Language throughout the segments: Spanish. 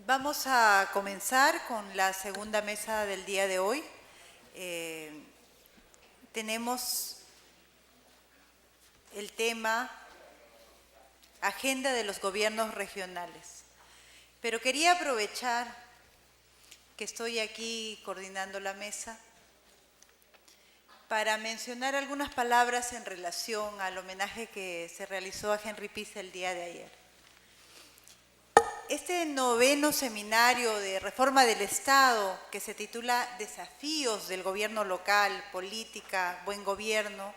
Vamos a comenzar con la segunda mesa del día de hoy. Tenemos el tema Agenda de los Gobiernos Regionales. Pero quería aprovechar que estoy aquí coordinando la mesa para mencionar algunas palabras en relación al homenaje que se realizó a Henry Pease el día de ayer. Este 9º seminario de reforma del Estado, que se titula Desafíos del Gobierno Local, Política, Buen Gobierno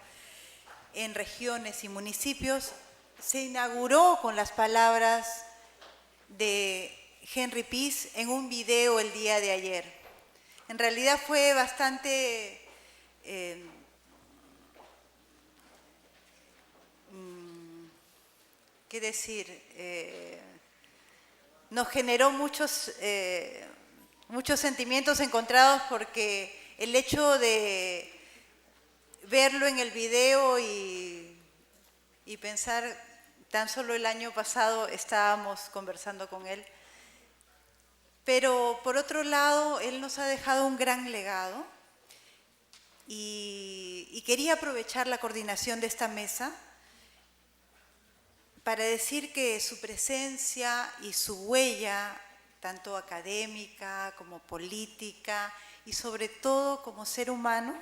en Regiones y Municipios, se inauguró con las palabras de Henry Pease en un video el día de ayer. En realidad fue bastante ¿qué decir? Nos generó muchos sentimientos encontrados porque el hecho de verlo en el video y pensar, tan solo el año pasado estábamos conversando con él, pero por otro lado, él nos ha dejado un gran legado y quería aprovechar la coordinación de esta mesa para decir que su presencia y su huella, tanto académica como política y sobre todo como ser humano,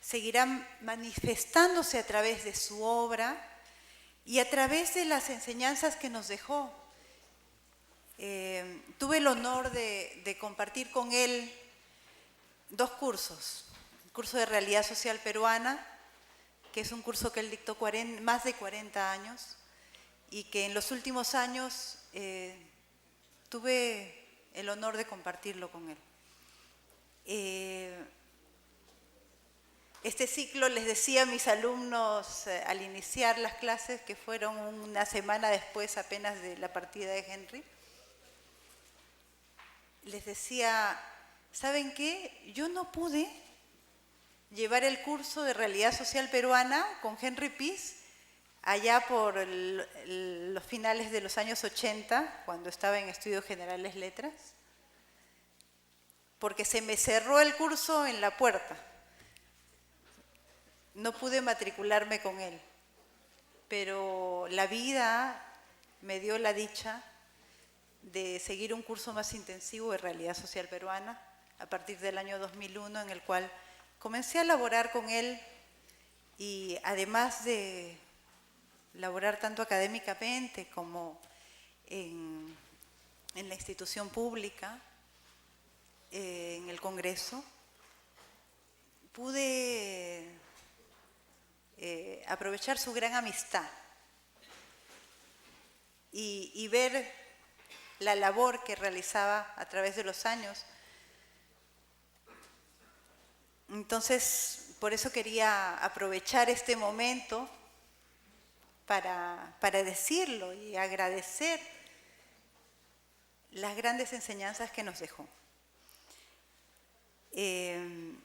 seguirán manifestándose a través de su obra y a través de las enseñanzas que nos dejó. Tuve el honor de compartir con él 2 cursos. El curso de Realidad Social Peruana, que es un curso que él dictó más de 40 años, y que en los últimos años tuve el honor de compartirlo con él. Este ciclo, les decía a mis alumnos al iniciar las clases, que fueron una semana después apenas de la partida de Henry, les decía, ¿saben qué? Yo no pude llevar el curso de Realidad Social Peruana con Henry Pease allá por los finales de los años 80, cuando estaba en Estudios Generales Letras, porque se me cerró el curso en la puerta. No pude matricularme con él, pero la vida me dio la dicha de seguir un curso más intensivo de Realidad Social Peruana a partir del año 2001, en el cual comencé a laborar con él y además de laborar tanto académicamente como en la institución pública, en el Congreso, pude aprovechar su gran amistad y ver la labor que realizaba a través de los años. Entonces, por eso quería aprovechar este momento para decirlo y agradecer las grandes enseñanzas que nos dejó. El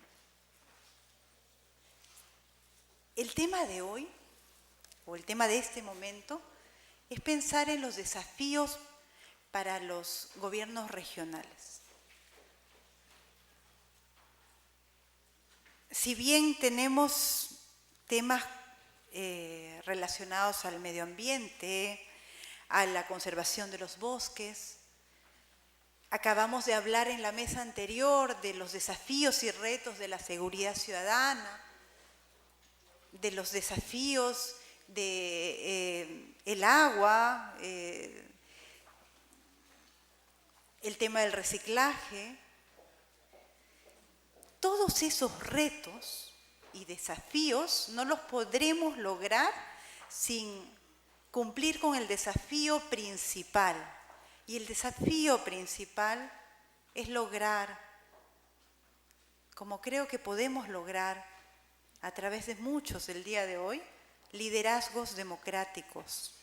tema de hoy, o el tema de este momento, es pensar en los desafíos para los gobiernos regionales. Si bien tenemos temas relacionados al medio ambiente, a la conservación de los bosques, acabamos de hablar en la mesa anterior de los desafíos y retos de la seguridad ciudadana, de los desafíos de el agua, el tema del reciclaje. Todos esos retos y desafíos no los podremos lograr sin cumplir con el desafío principal. Y el desafío principal es lograr, como creo que podemos lograr a través de muchos el día de hoy, liderazgos democráticos,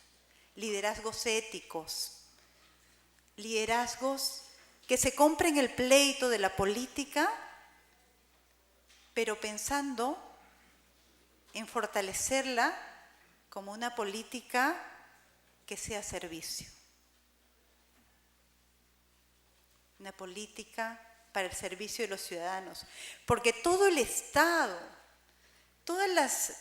liderazgos éticos, liderazgos que se compren el pleito de la política, pero pensando en fortalecerla como una política que sea servicio. una política para el servicio de los ciudadanos, porque todo el Estado, todas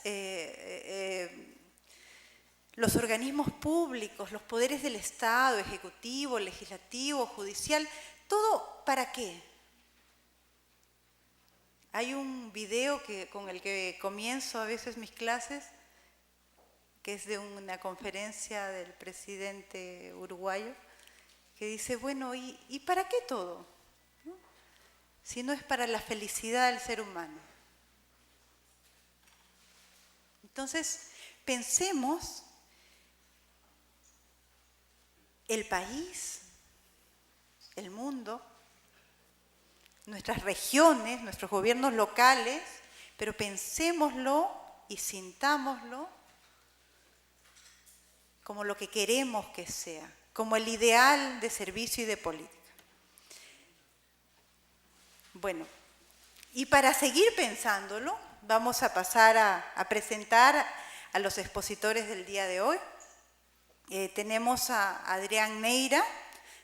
los organismos públicos, los poderes del Estado, ejecutivo, legislativo, judicial, todo, ¿para qué? Hay un video con el que comienzo a veces mis clases, que es de una conferencia del presidente uruguayo, que dice, bueno, ¿y para qué todo? ¿No? Si no es para la felicidad del ser humano. Entonces, pensemos el país, el mundo, nuestras regiones, nuestros gobiernos locales, pero pensémoslo y sintámoslo como lo que queremos que sea, como el ideal de servicio y de política. Bueno, y para seguir pensándolo, vamos a pasar a presentar a los expositores del día de hoy. Tenemos a Adrián Neira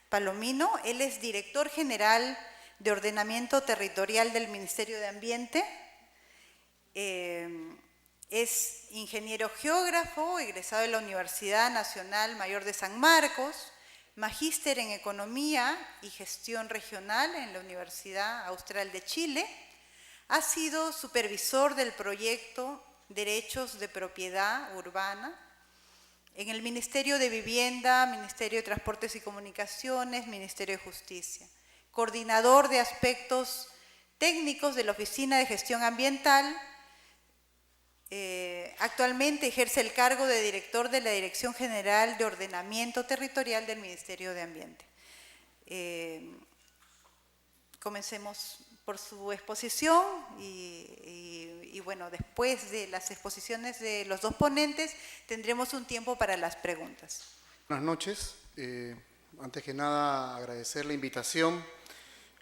Palomino, él es director general de Ordenamiento Territorial del Ministerio de Ambiente. Es ingeniero geógrafo, egresado de la Universidad Nacional Mayor de San Marcos, magíster en Economía y Gestión Regional en la Universidad Austral de Chile. Ha sido supervisor del proyecto Derechos de Propiedad Urbana en el Ministerio de Vivienda, Ministerio de Transportes y Comunicaciones, Ministerio de Justicia. Coordinador de aspectos técnicos de la Oficina de Gestión Ambiental. Actualmente ejerce el cargo de director de la Dirección General de Ordenamiento Territorial del Ministerio de Ambiente. Comencemos por su exposición y bueno, después de las exposiciones de los dos ponentes tendremos un tiempo para las preguntas. Buenas noches. Antes que nada agradecer la invitación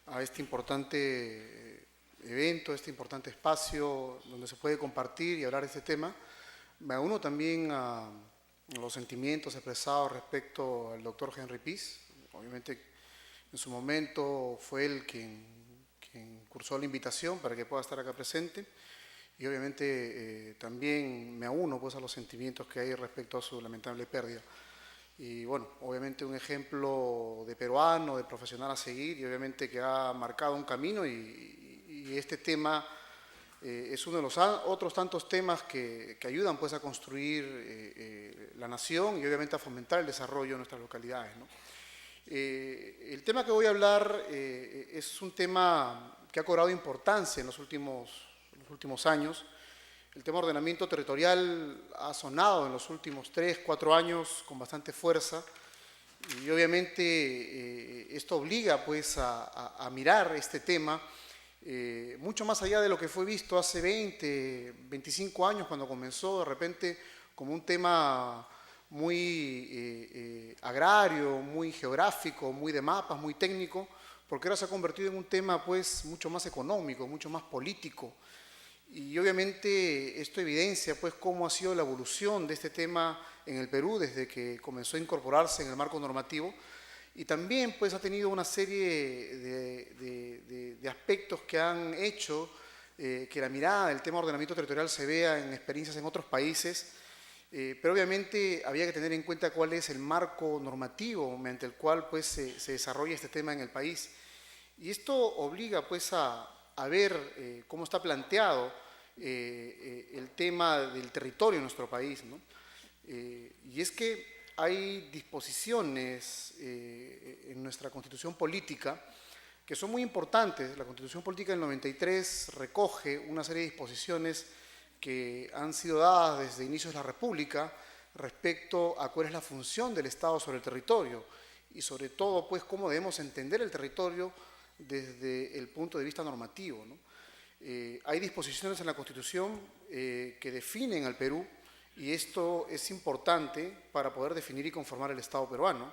a este importante evento, este importante espacio donde se puede compartir y hablar de este tema. Me uno también a los sentimientos expresados respecto al doctor Henry Pease. Obviamente en su momento fue él quien cursó la invitación para que pueda estar acá presente y obviamente también me uno pues a los sentimientos que hay respecto a su lamentable pérdida. Y bueno, obviamente un ejemplo de peruano, de profesional a seguir y obviamente que ha marcado un camino y este tema es uno de los otros tantos temas que ayudan pues a construir la nación y obviamente a fomentar el desarrollo de nuestras localidades, ¿no? El tema que voy a hablar es un tema que ha cobrado importancia en los últimos años. El tema de ordenamiento territorial ha sonado en los últimos 3, 4 años con bastante fuerza y obviamente esto obliga pues a mirar este tema mucho más allá de lo que fue visto hace 20, 25 años cuando comenzó de repente como un tema muy agrario, muy geográfico, muy de mapas, muy técnico, porque ahora se ha convertido en un tema pues mucho más económico, mucho más político. Y obviamente esto evidencia pues cómo ha sido la evolución de este tema en el Perú desde que comenzó a incorporarse en el marco normativo y también pues ha tenido una serie de aspectos que han hecho que la mirada del tema de ordenamiento territorial se vea en experiencias en otros países, pero obviamente había que tener en cuenta cuál es el marco normativo mediante el cual pues se desarrolla este tema en el país. Y esto obliga pues a ver cómo está planteado el tema del territorio en nuestro país, ¿no? Y es que hay disposiciones en nuestra Constitución Política que son muy importantes. La Constitución Política del 93 recoge una serie de disposiciones que han sido dadas desde inicios de la República respecto a cuál es la función del Estado sobre el territorio y sobre todo pues cómo debemos entender el territorio desde el punto de vista normativo, ¿no? Hay disposiciones en la Constitución que definen al Perú y esto es importante para poder definir y conformar el Estado peruano,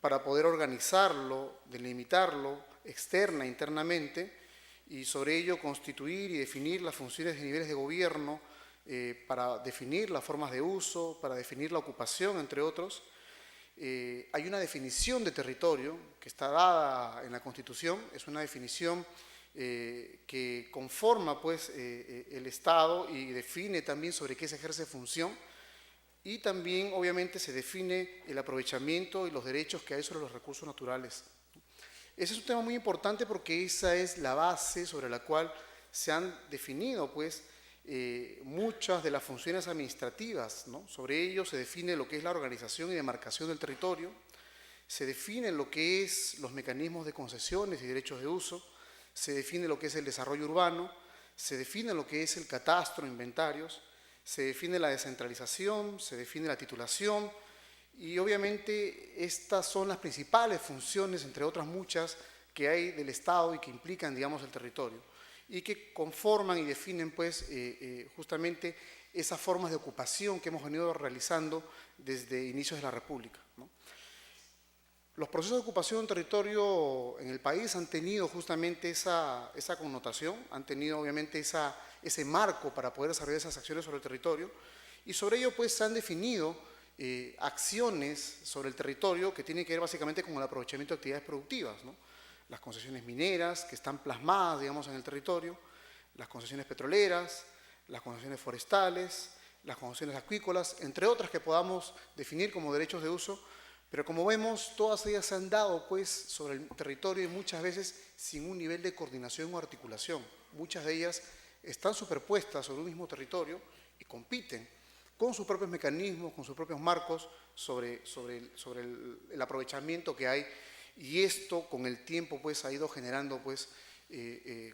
para poder organizarlo, delimitarlo externa e internamente y sobre ello constituir y definir las funciones y niveles de gobierno, para definir las formas de uso, para definir la ocupación, entre otros. hay una definición de territorio que está dada en la Constitución, es una definición que conforma pues, el Estado y define también sobre qué se ejerce función, y también obviamente se define el aprovechamiento y los derechos que hay sobre los recursos naturales. Ese es un tema muy importante porque esa es la base sobre la cual se han definido pues, muchas de las funciones administrativas, ¿no? Sobre ello se define lo que es la organización y demarcación del territorio, se define lo que es los mecanismos de concesiones y derechos de uso, se define lo que es el desarrollo urbano, se define lo que es el catastro, inventarios, se define la descentralización, se define la titulación, y obviamente estas son las principales funciones, entre otras muchas, que hay del Estado y que implican, digamos, el territorio, y que conforman y definen, pues, justamente esas formas de ocupación que hemos venido realizando desde inicios de la República, ¿no? Los procesos de ocupación del territorio en el país han tenido justamente esa connotación, han tenido obviamente ese marco para poder desarrollar esas acciones sobre el territorio, y sobre ello pues se han definido acciones sobre el territorio que tienen que ver básicamente con el aprovechamiento de actividades productivas, ¿no? Las concesiones mineras que están plasmadas, digamos, en el territorio, las concesiones petroleras, las concesiones forestales, las concesiones acuícolas, entre otras que podamos definir como derechos de uso, pero como vemos, todas ellas se han dado pues, sobre el territorio y muchas veces sin un nivel de coordinación o articulación. Muchas de ellas están superpuestas sobre un mismo territorio y compiten con sus propios mecanismos, con sus propios marcos sobre el aprovechamiento que hay, y esto con el tiempo pues, ha ido generando pues,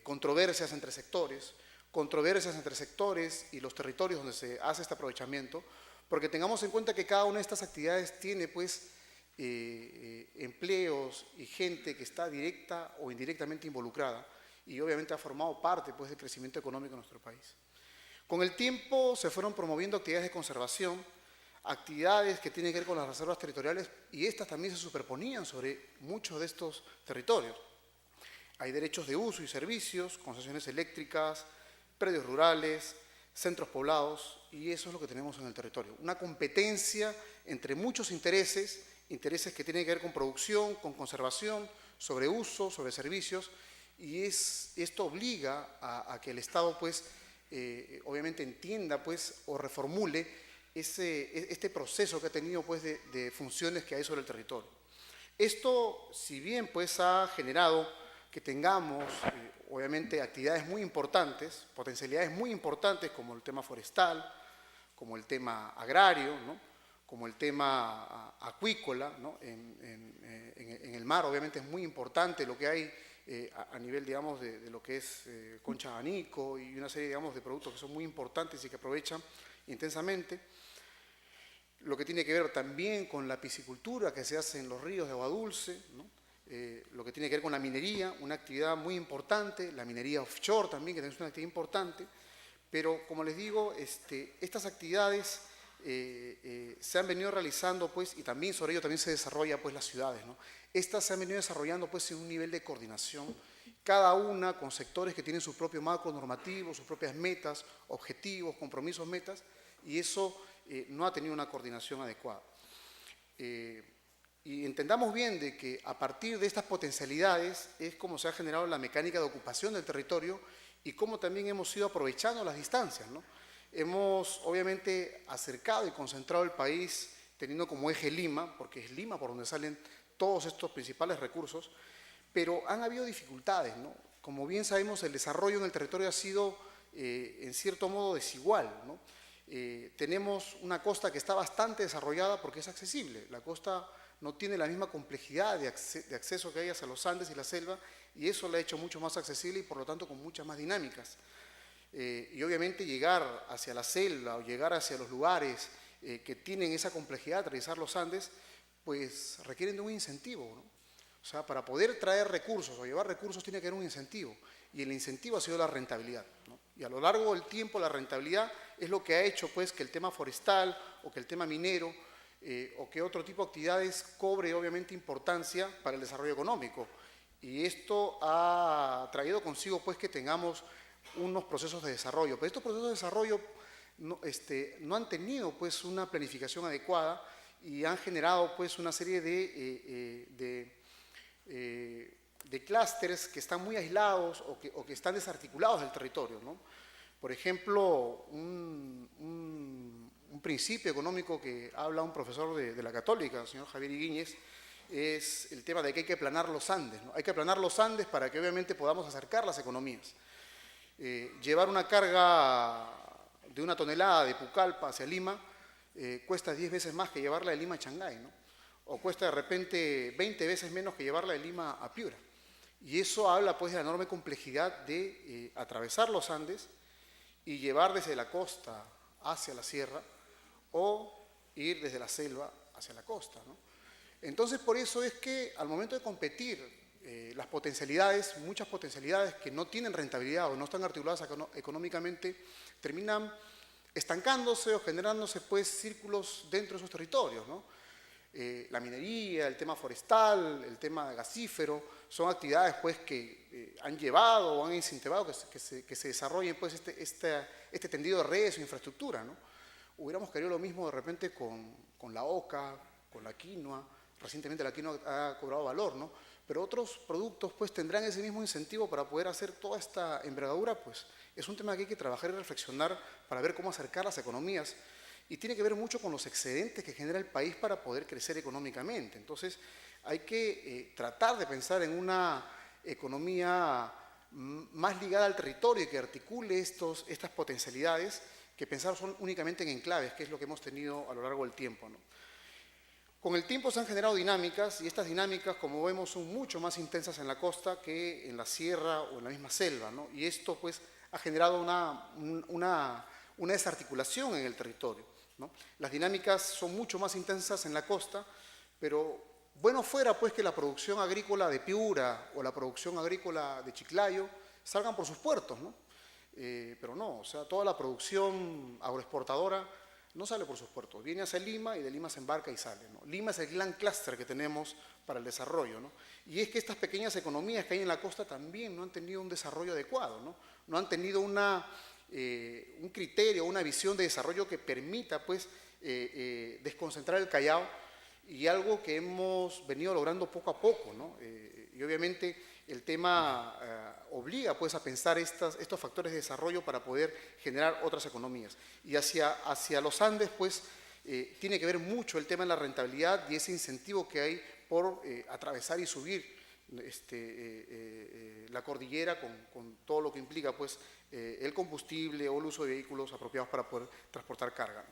controversias entre sectores y los territorios donde se hace este aprovechamiento, porque tengamos en cuenta que cada una de estas actividades tiene pues, empleos y gente que está directa o indirectamente involucrada, y obviamente ha formado parte pues, del crecimiento económico de nuestro país. Con el tiempo se fueron promoviendo actividades de conservación, actividades que tienen que ver con las reservas territoriales, y estas también se superponían sobre muchos de estos territorios. Hay derechos de uso y servicios, concesiones eléctricas, predios rurales, centros poblados, y eso es lo que tenemos en el territorio. Una competencia entre muchos intereses que tienen que ver con producción, con conservación, sobre uso, sobre servicios, y esto obliga a que el Estado, pues, obviamente entienda, pues, o reformule este proceso que ha tenido, pues, de funciones que hay sobre el territorio. Esto, si bien, pues, ha generado que tengamos, obviamente, actividades muy importantes, potencialidades muy importantes, como el tema forestal, como el tema agrario, ¿no? Como el tema acuícola, ¿no? En el mar, obviamente, es muy importante lo que hay a nivel, digamos, de lo que es concha de abanico y una serie, digamos, de productos que son muy importantes y que aprovechan intensamente. Lo que tiene que ver también con la piscicultura que se hace en los ríos de agua dulce, ¿no? Lo que tiene que ver con la minería, una actividad muy importante, la minería offshore también, que es una actividad importante, pero como les digo, estas actividades se han venido realizando, pues, y también sobre ello también se desarrolla, pues, las ciudades, ¿no? Estas se han venido desarrollando, pues, en un nivel de coordinación, cada una con sectores que tienen su propio marco normativo, sus propias metas, objetivos, compromisos, metas, y eso no ha tenido una coordinación adecuada. Y entendamos bien de que a partir de estas potencialidades es como se ha generado la mecánica de ocupación del territorio y cómo también hemos ido aprovechando las distancias, ¿no? Hemos obviamente acercado y concentrado el país teniendo como eje Lima, porque es Lima por donde salen todos estos principales recursos, pero han habido dificultades, ¿no? Como bien sabemos, el desarrollo en el territorio ha sido en cierto modo desigual, ¿no? Tenemos una costa que está bastante desarrollada porque es accesible. La costa no tiene la misma complejidad de acceso que hay hacia los Andes y la selva, y eso la ha hecho mucho más accesible y por lo tanto con muchas más dinámicas. Y obviamente llegar hacia la selva o llegar hacia los lugares que tienen esa complejidad de atravesar los Andes, pues requieren de un incentivo, ¿no? O sea, para poder traer recursos o llevar recursos tiene que haber un incentivo, y el incentivo ha sido la rentabilidad, ¿no? Y a lo largo del tiempo la rentabilidad es lo que ha hecho, pues, que el tema forestal o que el tema minero o que otro tipo de actividades cobre obviamente importancia para el desarrollo económico. Y esto ha traído consigo, pues, que tengamos unos procesos de desarrollo. Pero estos procesos de desarrollo no han tenido, pues, una planificación adecuada, y han generado pues una serie de clústeres que están muy aislados o que están desarticulados del territorio, ¿no? Por ejemplo, un principio económico que habla un profesor de la Católica, el señor Javier Iguíñez, es el tema de que hay que aplanar los Andes, ¿no? Hay que aplanar los Andes para que obviamente podamos acercar las economías. Llevar una carga de 1 tonelada de Pucallpa hacia Lima cuesta 10 veces más que llevarla de Lima a Shanghái, ¿no? O cuesta de repente 20 veces menos que llevarla de Lima a Piura. Y eso habla pues de la enorme complejidad de atravesar los Andes y llevar desde la costa hacia la sierra o ir desde la selva hacia la costa, ¿no? Entonces, por eso es que al momento de competir, las potencialidades, muchas potencialidades que no tienen rentabilidad o no están articuladas económicamente, terminan estancándose o generándose pues círculos dentro de esos territorios, ¿no? La minería, el tema forestal, el tema gasífero, son actividades pues que han llevado o han incentivado que se desarrollen pues este tendido de redes o infraestructura, ¿no? Hubiéramos querido lo mismo de repente con la oca, con la quinoa. Recientemente la quinoa ha cobrado valor, ¿no? Pero otros productos pues tendrán ese mismo incentivo para poder hacer toda esta envergadura, pues es un tema que hay que trabajar y reflexionar para ver cómo acercar las economías, y tiene que ver mucho con los excedentes que genera el país para poder crecer económicamente. Entonces hay que tratar de pensar en una economía más ligada al territorio y que articule estas potencialidades, que pensar son únicamente en enclaves, que es lo que hemos tenido a lo largo del tiempo, ¿no? Con el tiempo se han generado dinámicas, y estas dinámicas, como vemos, son mucho más intensas en la costa que en la sierra o en la misma selva, ¿no? Y esto pues ha generado una desarticulación en el territorio, ¿no? Las dinámicas son mucho más intensas en la costa, pero bueno fuera pues que la producción agrícola de Piura o la producción agrícola de Chiclayo salgan por sus puertos, ¿no? Pero no, o sea, toda la producción agroexportadora no sale por sus puertos, viene hacia Lima y de Lima se embarca y sale, ¿no? Lima es el gran clúster que tenemos para el desarrollo, ¿no? Y es que estas pequeñas economías que hay en la costa también no han tenido un desarrollo adecuado, ¿no? No han tenido un criterio, una visión de desarrollo que permita pues desconcentrar el Callao, y algo que hemos venido logrando poco a poco, ¿no? Y obviamente el tema obliga pues a pensar estos factores de desarrollo para poder generar otras economías. Y hacia los Andes pues tiene que ver mucho el tema de la rentabilidad y ese incentivo que hay por atravesar y subir la cordillera con todo lo que implica pues el combustible o el uso de vehículos apropiados para poder transportar carga.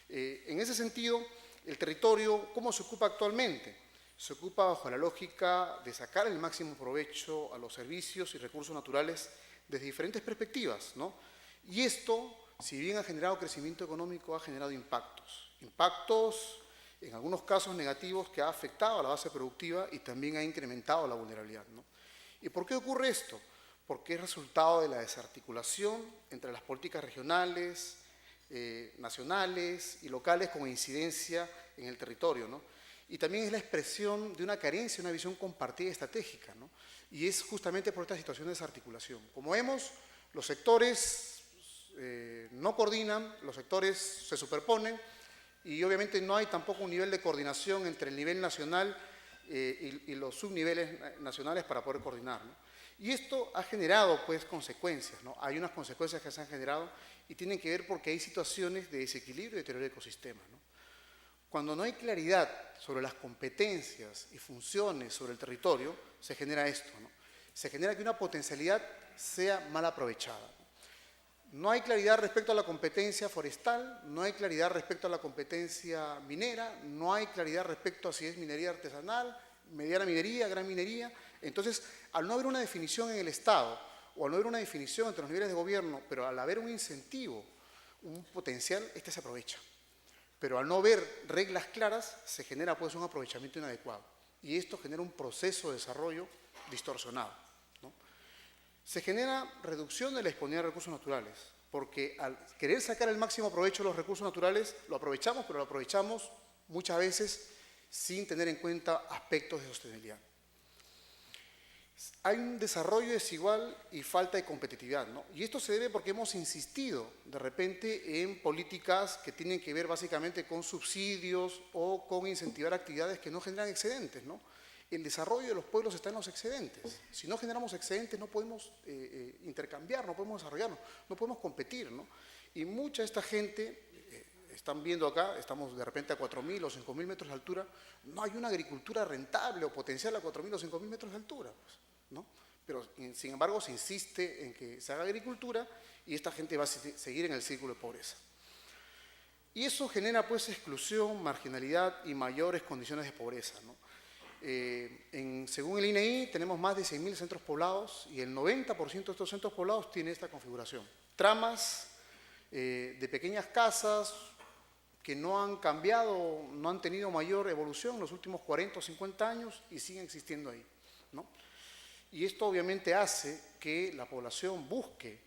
En ese sentido, el territorio, ¿cómo se ocupa actualmente? Se ocupa bajo la lógica de sacar el máximo provecho a los servicios y recursos naturales desde diferentes perspectivas, ¿no? Y esto, si bien ha generado crecimiento económico, ha generado impactos en algunos casos negativos, que ha afectado a la base productiva y también ha incrementado la vulnerabilidad, ¿no? ¿Y por qué ocurre esto? Porque es resultado de la desarticulación entre las políticas regionales, nacionales y locales con incidencia en el territorio, ¿no? Y también es la expresión de una carencia, una visión compartida y estratégica, ¿no? Y es justamente por esta situación de desarticulación. Como vemos, los sectores no coordinan, los sectores se superponen, y obviamente no hay tampoco un nivel de coordinación entre el nivel nacional y los subniveles nacionales para poder coordinar, ¿no? Y esto ha generado pues consecuencias, ¿no? Hay unas consecuencias que se han generado y tienen que ver porque hay situaciones de desequilibrio y deterioro de ecosistemas, ¿no? Cuando no hay claridad sobre las competencias y funciones sobre el territorio, se genera esto, ¿no? Se genera que una potencialidad sea mal aprovechada. No hay claridad respecto a la competencia forestal, no hay claridad respecto a la competencia minera, no hay claridad respecto a si es minería artesanal, mediana minería, gran minería. Entonces, al no haber una definición en el Estado, o al no haber una definición entre los niveles de gobierno, pero al haber un incentivo, un potencial, este se aprovecha. Pero al no haber reglas claras, se genera pues un aprovechamiento inadecuado. Y esto genera un proceso de desarrollo distorsionado, ¿no? Se genera reducción de la disponibilidad de recursos naturales, porque al querer sacar el máximo provecho de los recursos naturales, lo aprovechamos, pero lo aprovechamos muchas veces sin tener en cuenta aspectos de sostenibilidad. Hay un desarrollo desigual y falta de competitividad, ¿no? Y esto se debe porque hemos insistido de repente en políticas que tienen que ver básicamente con subsidios o con incentivar actividades que no generan excedentes, ¿no? El desarrollo de los pueblos está en los excedentes. Si no generamos excedentes no podemos intercambiar, no podemos desarrollarnos, no podemos competir, ¿no? Y mucha de esta gente, están viendo acá, estamos de repente a 4.000 o 5.000 metros de altura, no hay una agricultura rentable o potencial a 4.000 o 5.000 metros de altura, pues, ¿no? Pero sin embargo se insiste en que se haga agricultura y esta gente va a seguir en el círculo de pobreza. Y eso genera pues exclusión, marginalidad y mayores condiciones de pobreza, ¿no? Según el INEI tenemos más de 100.000 centros poblados y el 90% de estos centros poblados tiene esta configuración. Tramas de pequeñas casas que no han cambiado, no han tenido mayor evolución en los últimos 40 o 50 años y siguen existiendo ahí, ¿no? Y esto obviamente hace que la población busque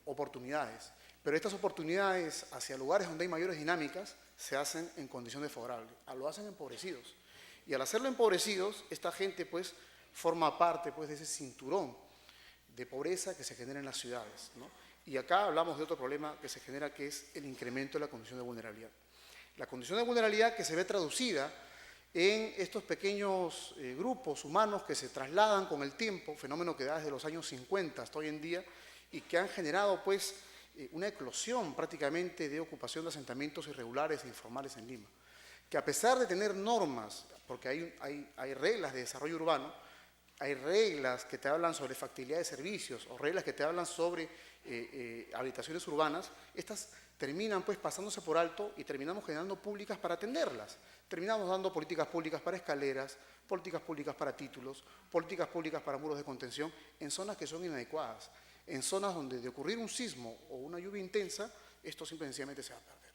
oportunidades, pero estas oportunidades hacia lugares donde hay mayores dinámicas se hacen en condiciones favorables, lo hacen empobrecidos. Y al hacerlo empobrecidos, esta gente pues forma parte pues de ese cinturón de pobreza que se genera en las ciudades, ¿no? Y acá hablamos de otro problema que se genera, que es el incremento de la condición de vulnerabilidad. La condición de vulnerabilidad que se ve traducida en estos pequeños grupos humanos que se trasladan con el tiempo, fenómeno que da desde los años 50 hasta hoy en día, y que han generado pues una eclosión prácticamente de ocupación de asentamientos irregulares e informales en Lima, que a pesar de tener normas, porque hay reglas de desarrollo urbano, hay reglas que te hablan sobre factibilidad de servicios o reglas que te hablan sobre habitaciones urbanas, estas terminan pues pasándose por alto y terminamos generando públicas para atenderlas. Terminamos dando políticas públicas para escaleras, políticas públicas para títulos, políticas públicas para muros de contención en zonas que son inadecuadas, en zonas donde de ocurrir un sismo o una lluvia intensa, esto simplemente se va a perder.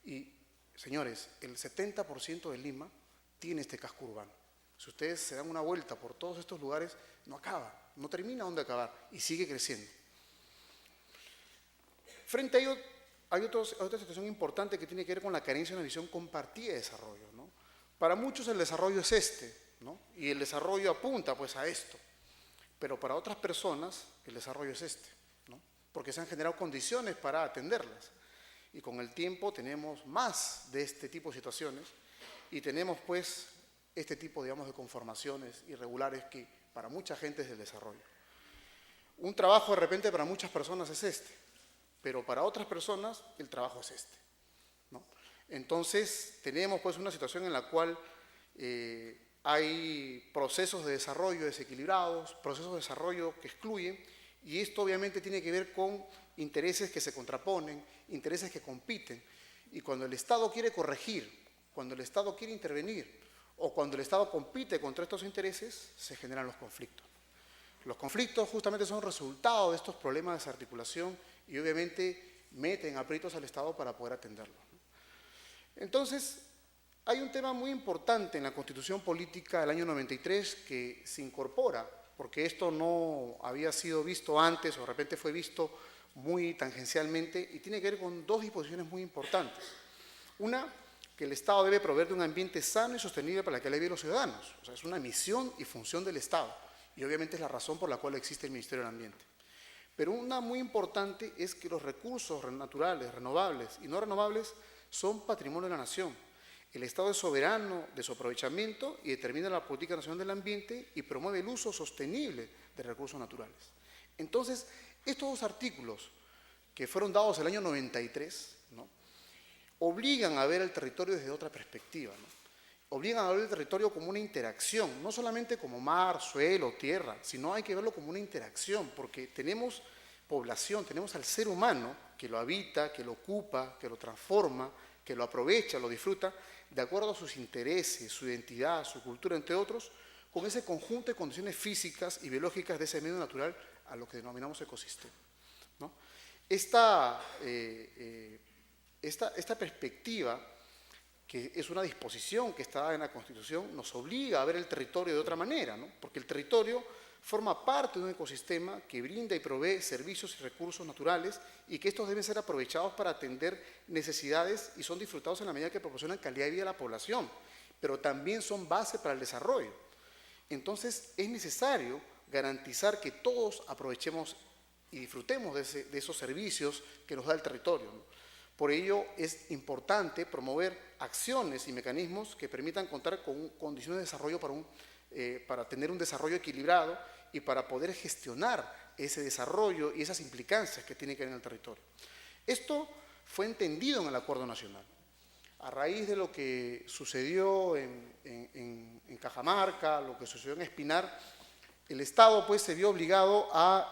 Y, señores, el 70% de Lima tiene este casco urbano. Si ustedes se dan una vuelta por todos estos lugares, no acaba, no termina donde acabar y sigue creciendo. Frente a ello, hay otra situación importante que tiene que ver con la carencia de una visión compartida de desarrollo, ¿no? Para muchos el desarrollo es este, ¿no? Y el desarrollo apunta pues a esto, pero para otras personas el desarrollo es este, ¿no? Porque se han generado condiciones para atenderlas. Y con el tiempo tenemos más de este tipo de situaciones y tenemos pues este tipo, digamos, de conformaciones irregulares que para mucha gente es el desarrollo. Un trabajo de repente para muchas personas es este, pero para otras personas el trabajo es este, ¿no? Entonces tenemos pues una situación en la cual hay procesos de desarrollo desequilibrados, procesos de desarrollo que excluyen, y esto obviamente tiene que ver con intereses que se contraponen, intereses que compiten, y cuando el Estado quiere corregir, cuando el Estado quiere intervenir, o cuando el Estado compite contra estos intereses, se generan los conflictos. Los conflictos justamente son resultado de estos problemas de desarticulación y obviamente meten aprietos al Estado para poder atenderlos. Entonces, hay un tema muy importante en la Constitución Política del año 93 que se incorpora, porque esto no había sido visto antes o de repente fue visto muy tangencialmente y tiene que ver con dos disposiciones muy importantes. Una, que el Estado debe proveer de un ambiente sano y sostenible para la calidad de vida de los ciudadanos. O sea, es una misión y función del Estado y obviamente es la razón por la cual existe el Ministerio del Ambiente. Pero una muy importante es que los recursos naturales, renovables y no renovables son patrimonio de la nación. El Estado es soberano de su aprovechamiento y determina la política nacional del ambiente y promueve el uso sostenible de recursos naturales. Entonces, estos dos artículos que fueron dados el año 93, ¿no?, obligan a ver el territorio desde otra perspectiva, ¿no? Obligan a ver el territorio como una interacción, no solamente como mar, suelo, tierra, sino hay que verlo como una interacción, porque tenemos población, tenemos al ser humano que lo habita, que lo ocupa, que lo transforma, que lo aprovecha, lo disfruta, de acuerdo a sus intereses, su identidad, su cultura, entre otros, con ese conjunto de condiciones físicas y biológicas de ese medio natural a lo que denominamos ecosistema, ¿no? Esta perspectiva, que es una disposición que está en la Constitución, nos obliga a ver el territorio de otra manera, ¿no? Porque el territorio forma parte de un ecosistema que brinda y provee servicios y recursos naturales y que estos deben ser aprovechados para atender necesidades y son disfrutados en la medida que proporcionan calidad de vida a la población, pero también son base para el desarrollo. Entonces es necesario garantizar que todos aprovechemos y disfrutemos de esos servicios que nos da el territorio, ¿no? Por ello es importante promover acciones y mecanismos que permitan contar con condiciones de desarrollo para tener un desarrollo equilibrado y para poder gestionar ese desarrollo y esas implicancias que tiene que haber en el territorio. Esto fue entendido en el Acuerdo Nacional. A raíz de lo que sucedió en Cajamarca, lo que sucedió en Espinar, el Estado pues se vio obligado a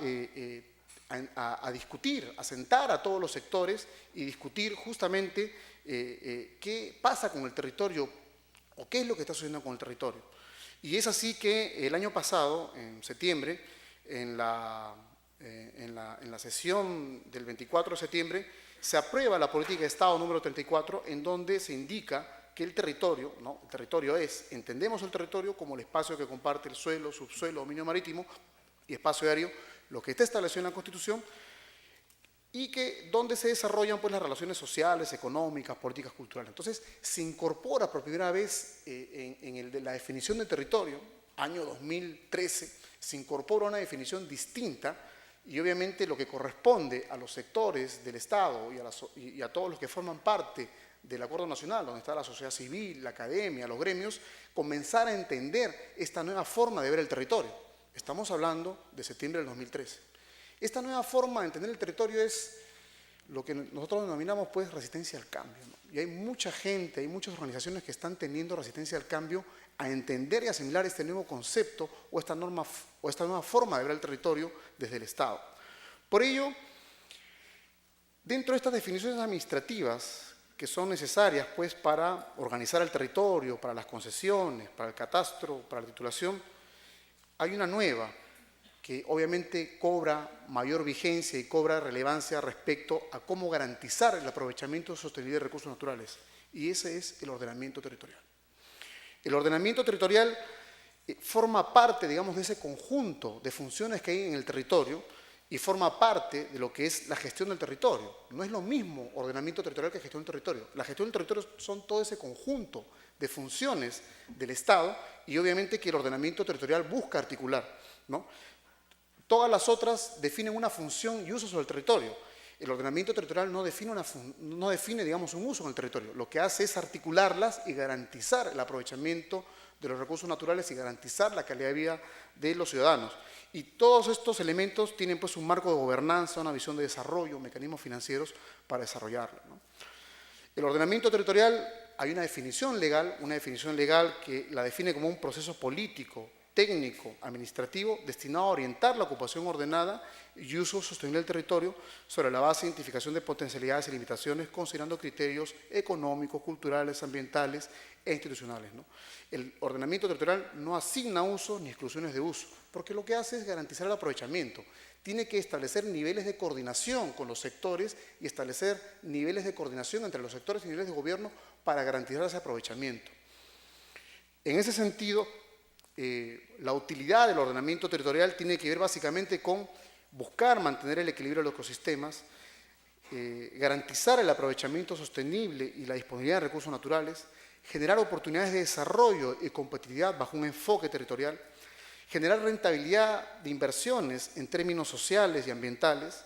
discutir, a sentar a todos los sectores y discutir justamente qué pasa con el territorio o qué es lo que está sucediendo con el territorio. Y es así que el año pasado, en septiembre, en la sesión del 24 de septiembre, se aprueba la política de Estado número 34, en donde se indica que el territorio, ¿no? El territorio entendemos el territorio como el espacio que comparte el suelo, subsuelo, dominio marítimo y espacio aéreo, lo que está establecido en la Constitución, y que donde se desarrollan pues las relaciones sociales, económicas, políticas, culturales. Entonces, se incorpora por primera vez en la definición de territorio, año 2013, se incorpora una definición distinta y obviamente lo que corresponde a los sectores del Estado y a todos los que forman parte del Acuerdo Nacional, donde está la sociedad civil, la academia, los gremios, comenzar a entender esta nueva forma de ver el territorio. Estamos hablando de septiembre del 2013. Esta nueva forma de entender el territorio es lo que nosotros denominamos pues resistencia al cambio, ¿no? Y hay mucha gente, hay muchas organizaciones que están teniendo resistencia al cambio a entender y asimilar este nuevo concepto o esta nueva forma de ver el territorio desde el Estado. Por ello, dentro de estas definiciones administrativas que son necesarias pues para organizar el territorio, para las concesiones, para el catastro, para la titulación, hay una nueva que obviamente cobra mayor vigencia y cobra relevancia respecto a cómo garantizar el aprovechamiento sostenible de recursos naturales, y ese es el ordenamiento territorial. El ordenamiento territorial forma parte, digamos, de ese conjunto de funciones que hay en el territorio y forma parte de lo que es la gestión del territorio. No es lo mismo ordenamiento territorial que gestión del territorio. La gestión del territorio son todo ese conjunto de funciones del Estado y obviamente que el ordenamiento territorial busca articular, ¿no? Todas las otras definen una función y uso sobre el territorio. El ordenamiento territorial no define, digamos, un uso en el territorio. Lo que hace es articularlas y garantizar el aprovechamiento de los recursos naturales y garantizar la calidad de vida de los ciudadanos. Y todos estos elementos tienen pues un marco de gobernanza, una visión de desarrollo, mecanismos financieros para desarrollarlo, ¿no? El ordenamiento territorial, hay una definición legal que la define como un proceso político, técnico, administrativo, destinado a orientar la ocupación ordenada y uso sostenible del territorio sobre la base de identificación de potencialidades y limitaciones, considerando criterios económicos, culturales, ambientales e institucionales, ¿no? El ordenamiento territorial no asigna usos ni exclusiones de uso, porque lo que hace es garantizar el aprovechamiento. Tiene que establecer niveles de coordinación con los sectores y establecer niveles de coordinación entre los sectores y niveles de gobierno para garantizar ese aprovechamiento. En ese sentido, la utilidad del ordenamiento territorial tiene que ver básicamente con buscar mantener el equilibrio de los ecosistemas, garantizar el aprovechamiento sostenible y la disponibilidad de recursos naturales, generar oportunidades de desarrollo y competitividad bajo un enfoque territorial, generar rentabilidad de inversiones en términos sociales y ambientales,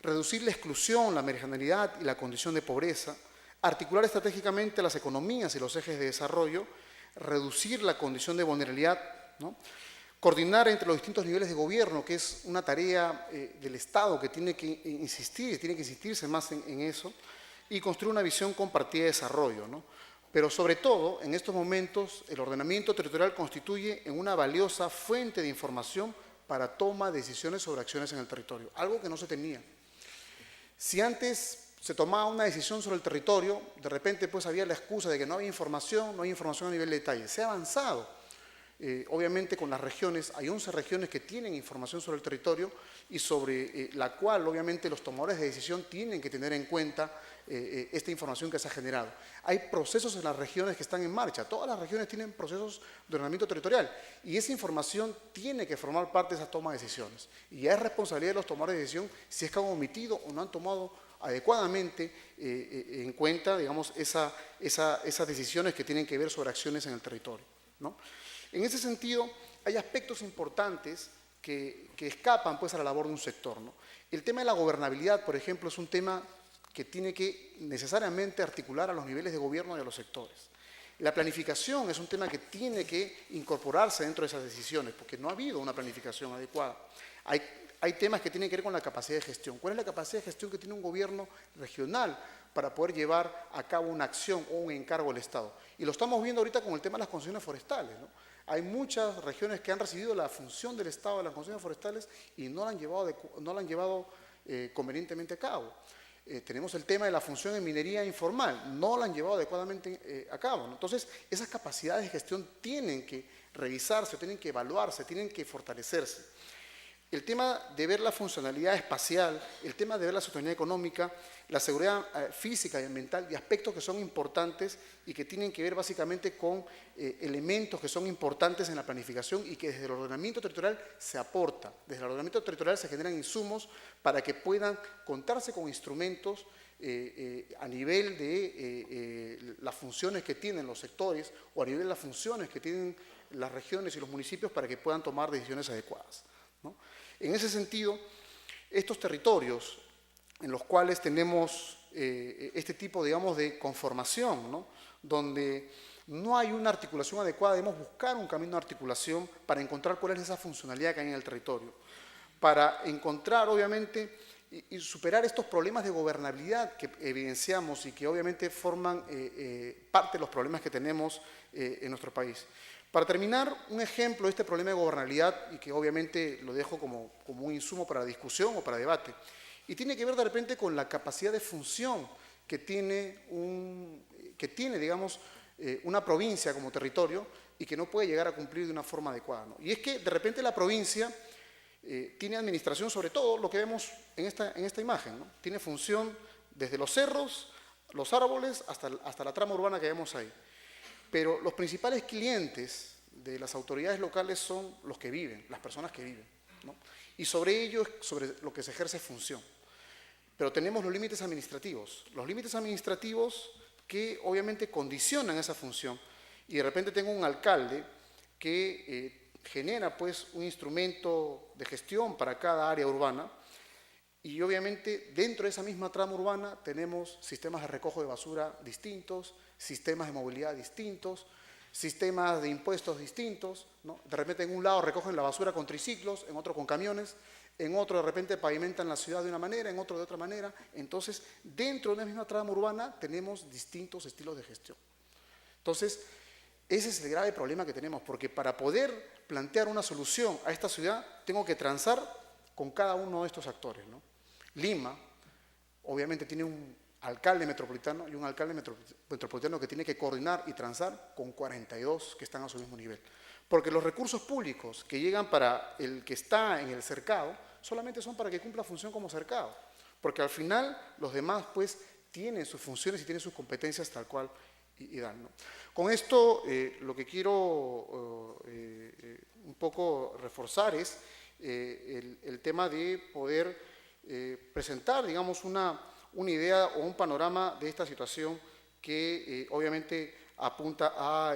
reducir la exclusión, la marginalidad y la condición de pobreza, articular estratégicamente las economías y los ejes de desarrollo, reducir la condición de vulnerabilidad, ¿no? Coordinar entre los distintos niveles de gobierno, que es una tarea del Estado que tiene que insistirse más en eso, y construir una visión compartida de desarrollo, ¿no? Pero sobre todo, en estos momentos, el ordenamiento territorial constituye una valiosa fuente de información para toma de decisiones sobre acciones en el territorio, algo que no se tenía. Si antes se tomaba una decisión sobre el territorio, de repente pues había la excusa de que no había información a nivel de detalle. Se ha avanzado. Obviamente con las regiones, hay 11 regiones que tienen información sobre el territorio y sobre la cual obviamente los tomadores de decisión tienen que tener en cuenta esta información que se ha generado. Hay procesos en las regiones que están en marcha, todas las regiones tienen procesos de ordenamiento territorial y esa información tiene que formar parte de esa toma de decisiones. Y ya es responsabilidad de los tomadores de decisión si es que han omitido o no han tomado adecuadamente en cuenta, digamos, esas decisiones que tienen que ver sobre acciones en el territorio, ¿no? En ese sentido, hay aspectos importantes que escapan pues, a la labor de un sector, ¿no? El tema de la gobernabilidad, por ejemplo, es un tema que tiene que necesariamente articular a los niveles de gobierno y a los sectores. La planificación es un tema que tiene que incorporarse dentro de esas decisiones, porque no ha habido una planificación adecuada. Hay temas que tienen que ver con la capacidad de gestión. ¿Cuál es la capacidad de gestión que tiene un gobierno regional para poder llevar a cabo una acción o un encargo del Estado? Y lo estamos viendo ahorita con el tema de las concesiones forestales, ¿no? Hay muchas regiones que han recibido la función del Estado de las concesiones forestales y no la han llevado convenientemente a cabo. Tenemos el tema de la función en minería informal, no la han llevado adecuadamente a cabo, ¿no? Entonces, esas capacidades de gestión tienen que revisarse, tienen que evaluarse, tienen que fortalecerse. El tema de ver la funcionalidad espacial, el tema de ver la sostenibilidad económica, la seguridad física y ambiental y aspectos que son importantes y que tienen que ver básicamente con elementos que son importantes en la planificación y que desde el ordenamiento territorial se aporta. Desde el ordenamiento territorial se generan insumos para que puedan contarse con instrumentos a nivel de las funciones que tienen los sectores o a nivel de las funciones que tienen las regiones y los municipios para que puedan tomar decisiones adecuadas, ¿no? En ese sentido, estos territorios en los cuales tenemos este tipo, digamos, de conformación, ¿no? Donde no hay una articulación adecuada, debemos buscar un camino de articulación para encontrar cuál es esa funcionalidad que hay en el territorio, para encontrar, obviamente, y superar estos problemas de gobernabilidad que evidenciamos y que obviamente forman parte de los problemas que tenemos en nuestro país. Para terminar, un ejemplo de este problema de gobernabilidad, y que obviamente lo dejo como un insumo para discusión o para debate, y tiene que ver de repente con la capacidad de función que tiene, digamos, una provincia como territorio y que no puede llegar a cumplir de una forma adecuada, ¿no? Y es que de repente la provincia tiene administración sobre todo lo que vemos en esta imagen, ¿no? Tiene función desde los cerros, los árboles, hasta la trama urbana que vemos ahí. Pero los principales clientes de las autoridades locales son los que viven, las personas que viven, ¿no? Y sobre ello es sobre lo que se ejerce función. Pero tenemos los límites administrativos que obviamente condicionan esa función. Y de repente tengo un alcalde que genera pues un instrumento de gestión para cada área urbana y obviamente dentro de esa misma trama urbana tenemos sistemas de recojo de basura distintos, sistemas de movilidad distintos, sistemas de impuestos distintos, ¿no? De repente en un lado recogen la basura con triciclos, en otro con camiones, en otro de repente pavimentan la ciudad de una manera, en otro de otra manera. Entonces, dentro de una misma trama urbana tenemos distintos estilos de gestión. Entonces, ese es el grave problema que tenemos, porque para poder plantear una solución a esta ciudad, tengo que transar con cada uno de estos actores, ¿no? Lima, obviamente, tiene un alcalde metropolitano y un alcalde metropolitano que tiene que coordinar y transar con 42 que están a su mismo nivel. Porque los recursos públicos que llegan para el que está en el cercado solamente son para que cumpla función como cercado. Porque al final los demás pues tienen sus funciones y tienen sus competencias tal cual y dan, ¿no? Con esto lo que quiero un poco reforzar es el tema de poder presentar, digamos, una idea o un panorama de esta situación que obviamente apunta a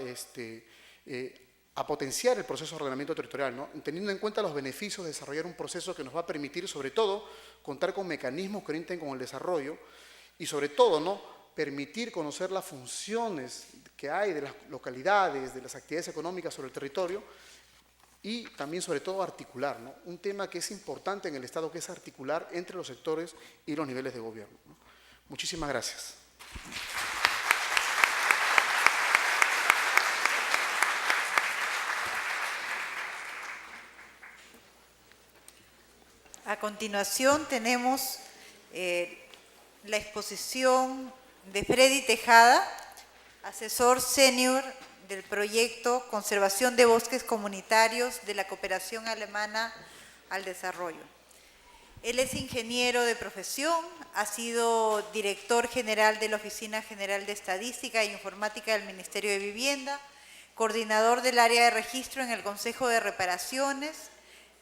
potenciar el proceso de ordenamiento territorial, ¿no? Teniendo en cuenta los beneficios de desarrollar un proceso que nos va a permitir, sobre todo, contar con mecanismos que orienten con el desarrollo y, sobre todo, ¿no?, permitir conocer las funciones que hay de las localidades, de las actividades económicas sobre el territorio y también, sobre todo, articular, ¿no? Un tema que es importante en el Estado, que es articular entre los sectores y los niveles de gobierno, ¿no? Muchísimas gracias. A continuación tenemos la exposición de Freddy Tejada, asesor senior del proyecto Conservación de Bosques Comunitarios de la Cooperación Alemana al Desarrollo. Él es ingeniero de profesión, ha sido director general de la Oficina General de Estadística e Informática del Ministerio de Vivienda, coordinador del área de registro en el Consejo de Reparaciones,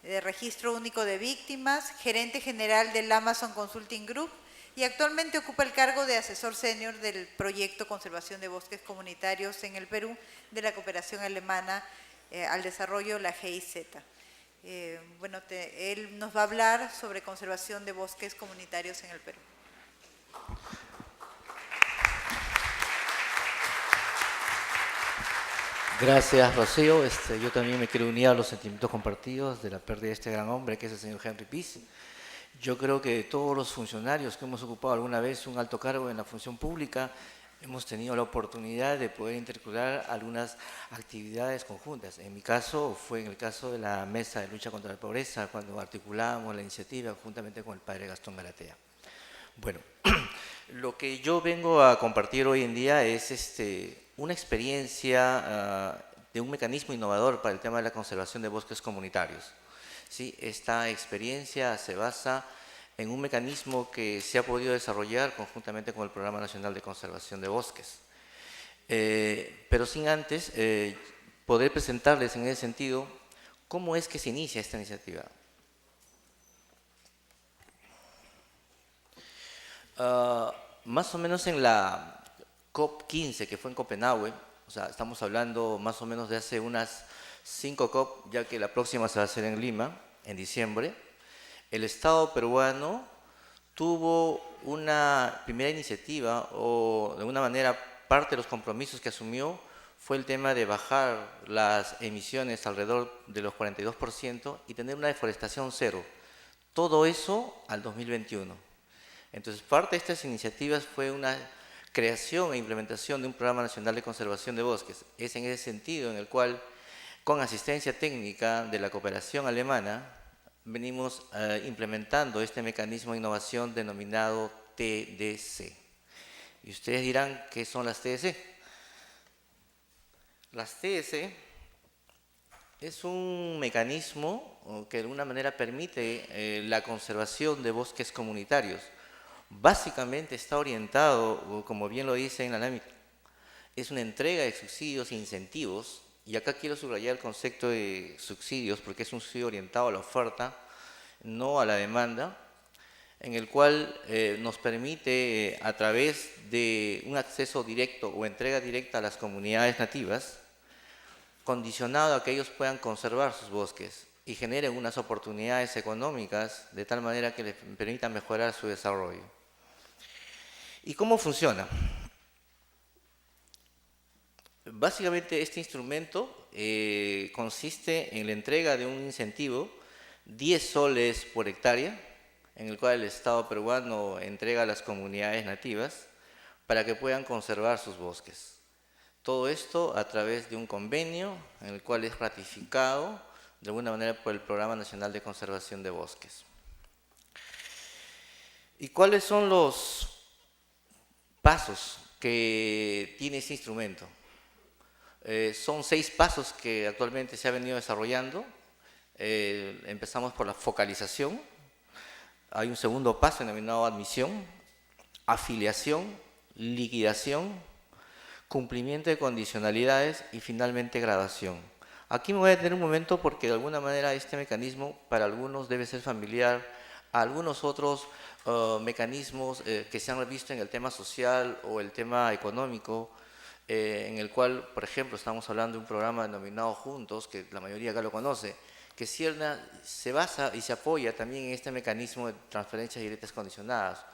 de Registro Único de Víctimas, gerente general del Amazon Consulting Group y actualmente ocupa el cargo de asesor senior del proyecto Conservación de Bosques Comunitarios en el Perú de la Cooperación Alemana al desarrollo, la GIZ. Bueno, él nos va a hablar sobre conservación de bosques comunitarios en el Perú. Gracias, Rocío. Yo también me quiero unir a los sentimientos compartidos de la pérdida de este gran hombre que es el señor Henry Peace. Yo creo que todos los funcionarios que hemos ocupado alguna vez un alto cargo en la función pública hemos tenido la oportunidad de poder intercalar algunas actividades conjuntas. En mi caso, fue en el caso de la Mesa de Lucha contra la Pobreza, cuando articulábamos la iniciativa juntamente con el padre Gastón Garatea. Bueno, lo que yo vengo a compartir hoy en día es una experiencia de un mecanismo innovador para el tema de la conservación de bosques comunitarios. ¿Sí? Esta experiencia se basa en un mecanismo que se ha podido desarrollar conjuntamente con el Programa Nacional de Conservación de Bosques. Pero sin antes poder presentarles en ese sentido cómo es que se inicia esta iniciativa. Más o menos en la COP15, que fue en Copenhague, o sea, estamos hablando más o menos de hace unas 5 COP, ya que la próxima se va a hacer en Lima, en diciembre, el Estado peruano tuvo una primera iniciativa, o de alguna manera parte de los compromisos que asumió fue el tema de bajar las emisiones alrededor de los 42% y tener una deforestación cero. Todo eso al 2021. Entonces, parte de estas iniciativas fue una creación e implementación de un Programa Nacional de Conservación de Bosques. Es en ese sentido en el cual, con asistencia técnica de la cooperación alemana, venimos implementando este mecanismo de innovación denominado TDC. Y ustedes dirán, ¿qué son las TDC? Las TDC es un mecanismo que de alguna manera permite la conservación de bosques comunitarios. Básicamente está orientado, como bien lo dice en la NAMIC, es una entrega de subsidios e incentivos, y acá quiero subrayar el concepto de subsidios porque es un subsidio orientado a la oferta, no a la demanda, en el cual nos permite a través de un acceso directo o entrega directa a las comunidades nativas, condicionado a que ellos puedan conservar sus bosques y generen unas oportunidades económicas de tal manera que les permitan mejorar su desarrollo. ¿Y cómo funciona? Básicamente este instrumento consiste en la entrega de un incentivo, 10 soles por hectárea, en el cual el Estado peruano entrega a las comunidades nativas para que puedan conservar sus bosques. Todo esto a través de un convenio en el cual es ratificado de alguna manera por el Programa Nacional de Conservación de Bosques. ¿Y cuáles son los pasos que tiene este instrumento? Son 6 pasos que actualmente se ha venido desarrollando. Empezamos por la focalización. Hay un segundo paso denominado admisión, afiliación, liquidación, cumplimiento de condicionalidades y finalmente gradación. Aquí me voy a detener un momento porque de alguna manera este mecanismo para algunos debe ser familiar a algunos otros mecanismos que se han visto en el tema social o el tema económico, en el cual, por ejemplo, estamos hablando de un programa denominado Juntos, que la mayoría acá lo conoce, que se basa y se apoya también en este mecanismo de transferencias directas condicionadas,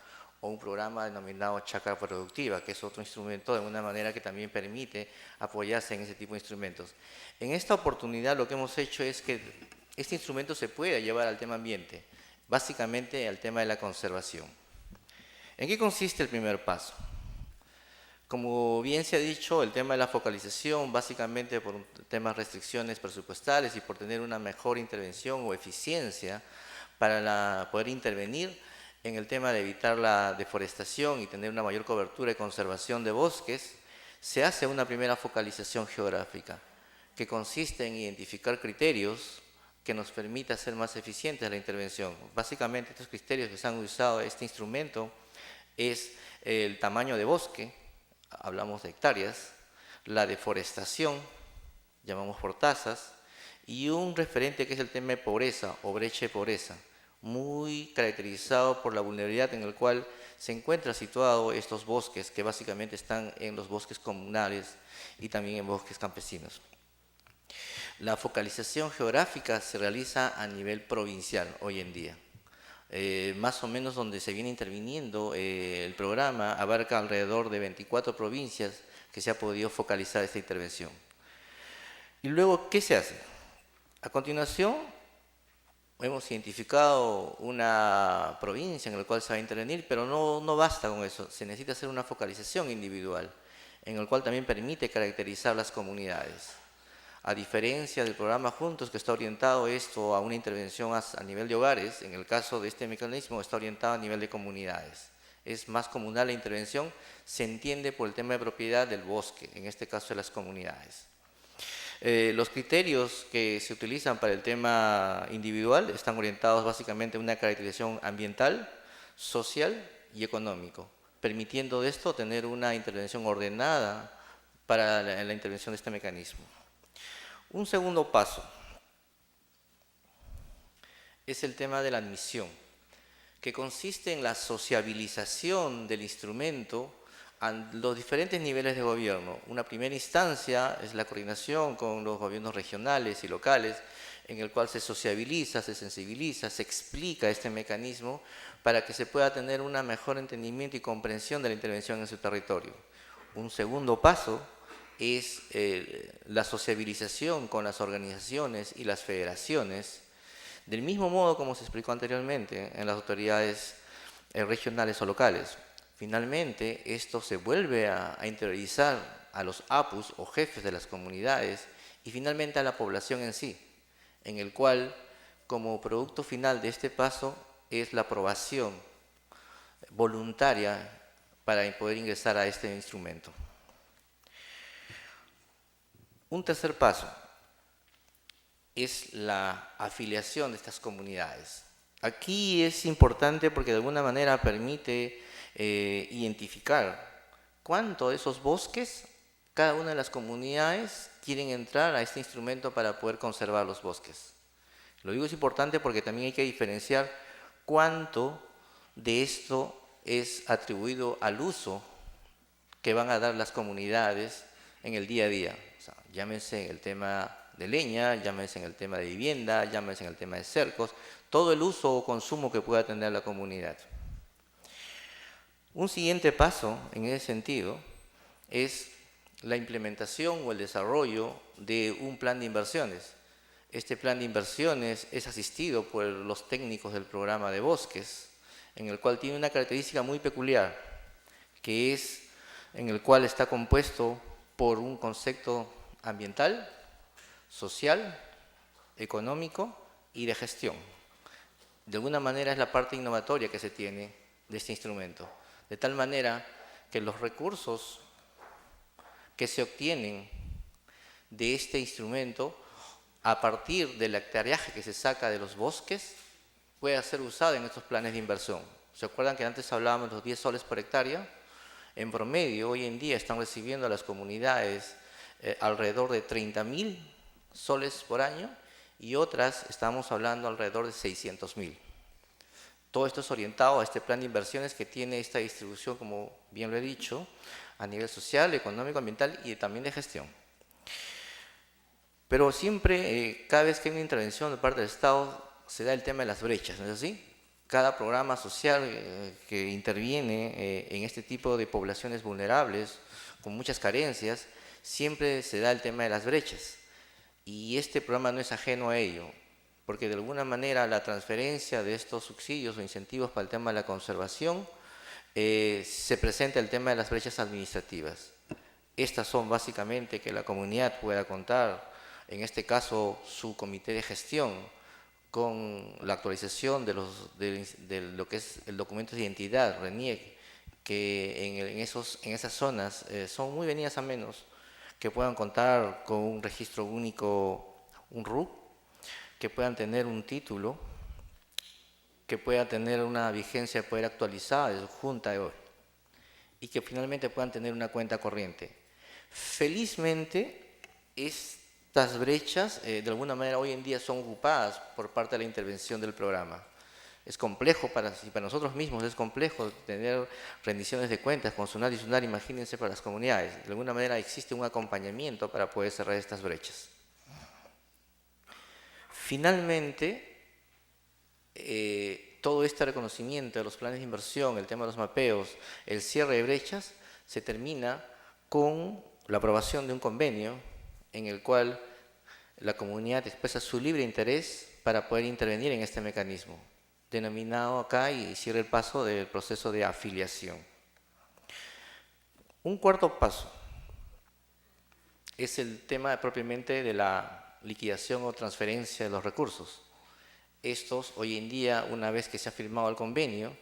o un programa denominado Chacra Productiva, que es otro instrumento de alguna manera que también permite apoyarse en ese tipo de instrumentos. En esta oportunidad lo que hemos hecho es que este instrumento se pueda llevar al tema ambiente, básicamente al tema de la conservación. ¿En qué consiste el primer paso? Como bien se ha dicho, el tema de la focalización, básicamente por temas de restricciones presupuestales y por tener una mejor intervención o eficiencia para poder intervenir en el tema de evitar la deforestación y tener una mayor cobertura y conservación de bosques, se hace una primera focalización geográfica, que consiste en identificar criterios que nos permita ser más eficientes la intervención. Básicamente, estos criterios que se han usado este instrumento es el tamaño de bosque, hablamos de hectáreas, la deforestación, llamamos por tasas, y un referente que es el tema de pobreza o brecha de pobreza, muy caracterizado por la vulnerabilidad en el cual se encuentran situados estos bosques, que básicamente están en los bosques comunales y también en bosques campesinos. La focalización geográfica se realiza a nivel provincial hoy en día. Más o menos donde se viene interviniendo el programa abarca alrededor de 24 provincias que se ha podido focalizar esta intervención. Y luego, ¿qué se hace? A continuación, hemos identificado una provincia en la cual se va a intervenir, pero no basta con eso, se necesita hacer una focalización individual, en el cual también permite caracterizar las comunidades. A diferencia del programa Juntos, que está orientado esto a una intervención a nivel de hogares, en el caso de este mecanismo está orientado a nivel de comunidades. Es más comunal la intervención, se entiende por el tema de propiedad del bosque, en este caso de las comunidades. Los criterios que se utilizan para el tema individual están orientados básicamente a una caracterización ambiental, social y económico, permitiendo de esto tener una intervención ordenada para la intervención de este mecanismo. Un segundo paso es el tema de la admisión, que consiste en la sociabilización del instrumento a los diferentes niveles de gobierno. Una primera instancia es la coordinación con los gobiernos regionales y locales, en el cual se sociabiliza, se sensibiliza, se explica este mecanismo para que se pueda tener un mejor entendimiento y comprensión de la intervención en su territorio. Un segundo paso es la sociabilización con las organizaciones y las federaciones, del mismo modo como se explicó anteriormente en las autoridades regionales o locales. Finalmente, esto se vuelve a interiorizar a los APUs o jefes de las comunidades y finalmente a la población en sí, en el cual, como producto final de este paso, es la aprobación voluntaria para poder ingresar a este instrumento. Un tercer paso es la afiliación de estas comunidades. Aquí es importante porque de alguna manera permite identificar cuánto de esos bosques cada una de las comunidades quieren entrar a este instrumento para poder conservar los bosques. Lo digo es importante porque también hay que diferenciar cuánto de esto es atribuido al uso que van a dar las comunidades en el día a día. O sea, llámese en el tema de leña, llámese en el tema de vivienda, llámese en el tema de cercos, todo el uso o consumo que pueda tener la comunidad. Un siguiente paso en ese sentido es la implementación o el desarrollo de un plan de inversiones. Este plan de inversiones es asistido por los técnicos del programa de bosques, en el cual tiene una característica muy peculiar, que es en el cual está compuesto por un concepto ambiental, social, económico y de gestión. De alguna manera es la parte innovatoria que se tiene de este instrumento, de tal manera que los recursos que se obtienen de este instrumento a partir del hectareaje que se saca de los bosques puede ser usado en estos planes de inversión. ¿Se acuerdan que antes hablábamos de los 10 soles por hectárea? En promedio, hoy en día están recibiendo las comunidades alrededor de 30.000 soles por año y otras estamos hablando alrededor de 600.000. Todo esto es orientado a este plan de inversiones que tiene esta distribución, como bien lo he dicho, a nivel social, económico, ambiental y también de gestión. Pero siempre, cada vez que hay una intervención de parte del Estado, se da el tema de las brechas, ¿no es así? Cada programa social que interviene en este tipo de poblaciones vulnerables, con muchas carencias, siempre se da el tema de las brechas. Y este programa no es ajeno a ello, porque de alguna manera la transferencia de estos subsidios o incentivos para el tema de la conservación, se presenta el tema de las brechas administrativas. Estas son básicamente que la comunidad pueda contar, en este caso su comité de gestión, con la actualización de lo que es el documento de identidad, RENIEC, que en esas zonas son muy venidas a menos, que puedan contar con un registro único, un RUC, que puedan tener un título, que pueda tener una vigencia de poder actualizada de su junta de hoy y que finalmente puedan tener una cuenta corriente. Felizmente, estas brechas de alguna manera hoy en día son ocupadas por parte de la intervención del programa. Es complejo, si para nosotros mismos es complejo tener rendiciones de cuentas con SUNAT y SUNAR, imagínense para las comunidades. De alguna manera existe un acompañamiento para poder cerrar estas brechas. Finalmente, todo este reconocimiento de los planes de inversión, el tema de los mapeos, el cierre de brechas, se termina con la aprobación de un convenio en el cual la comunidad expresa su libre interés para poder intervenir en este mecanismo, denominado acá y cierra el paso del proceso de afiliación. Un cuarto paso es el tema propiamente de la liquidación o transferencia de los recursos. Estos, hoy en día, una vez que se ha firmado el convenio,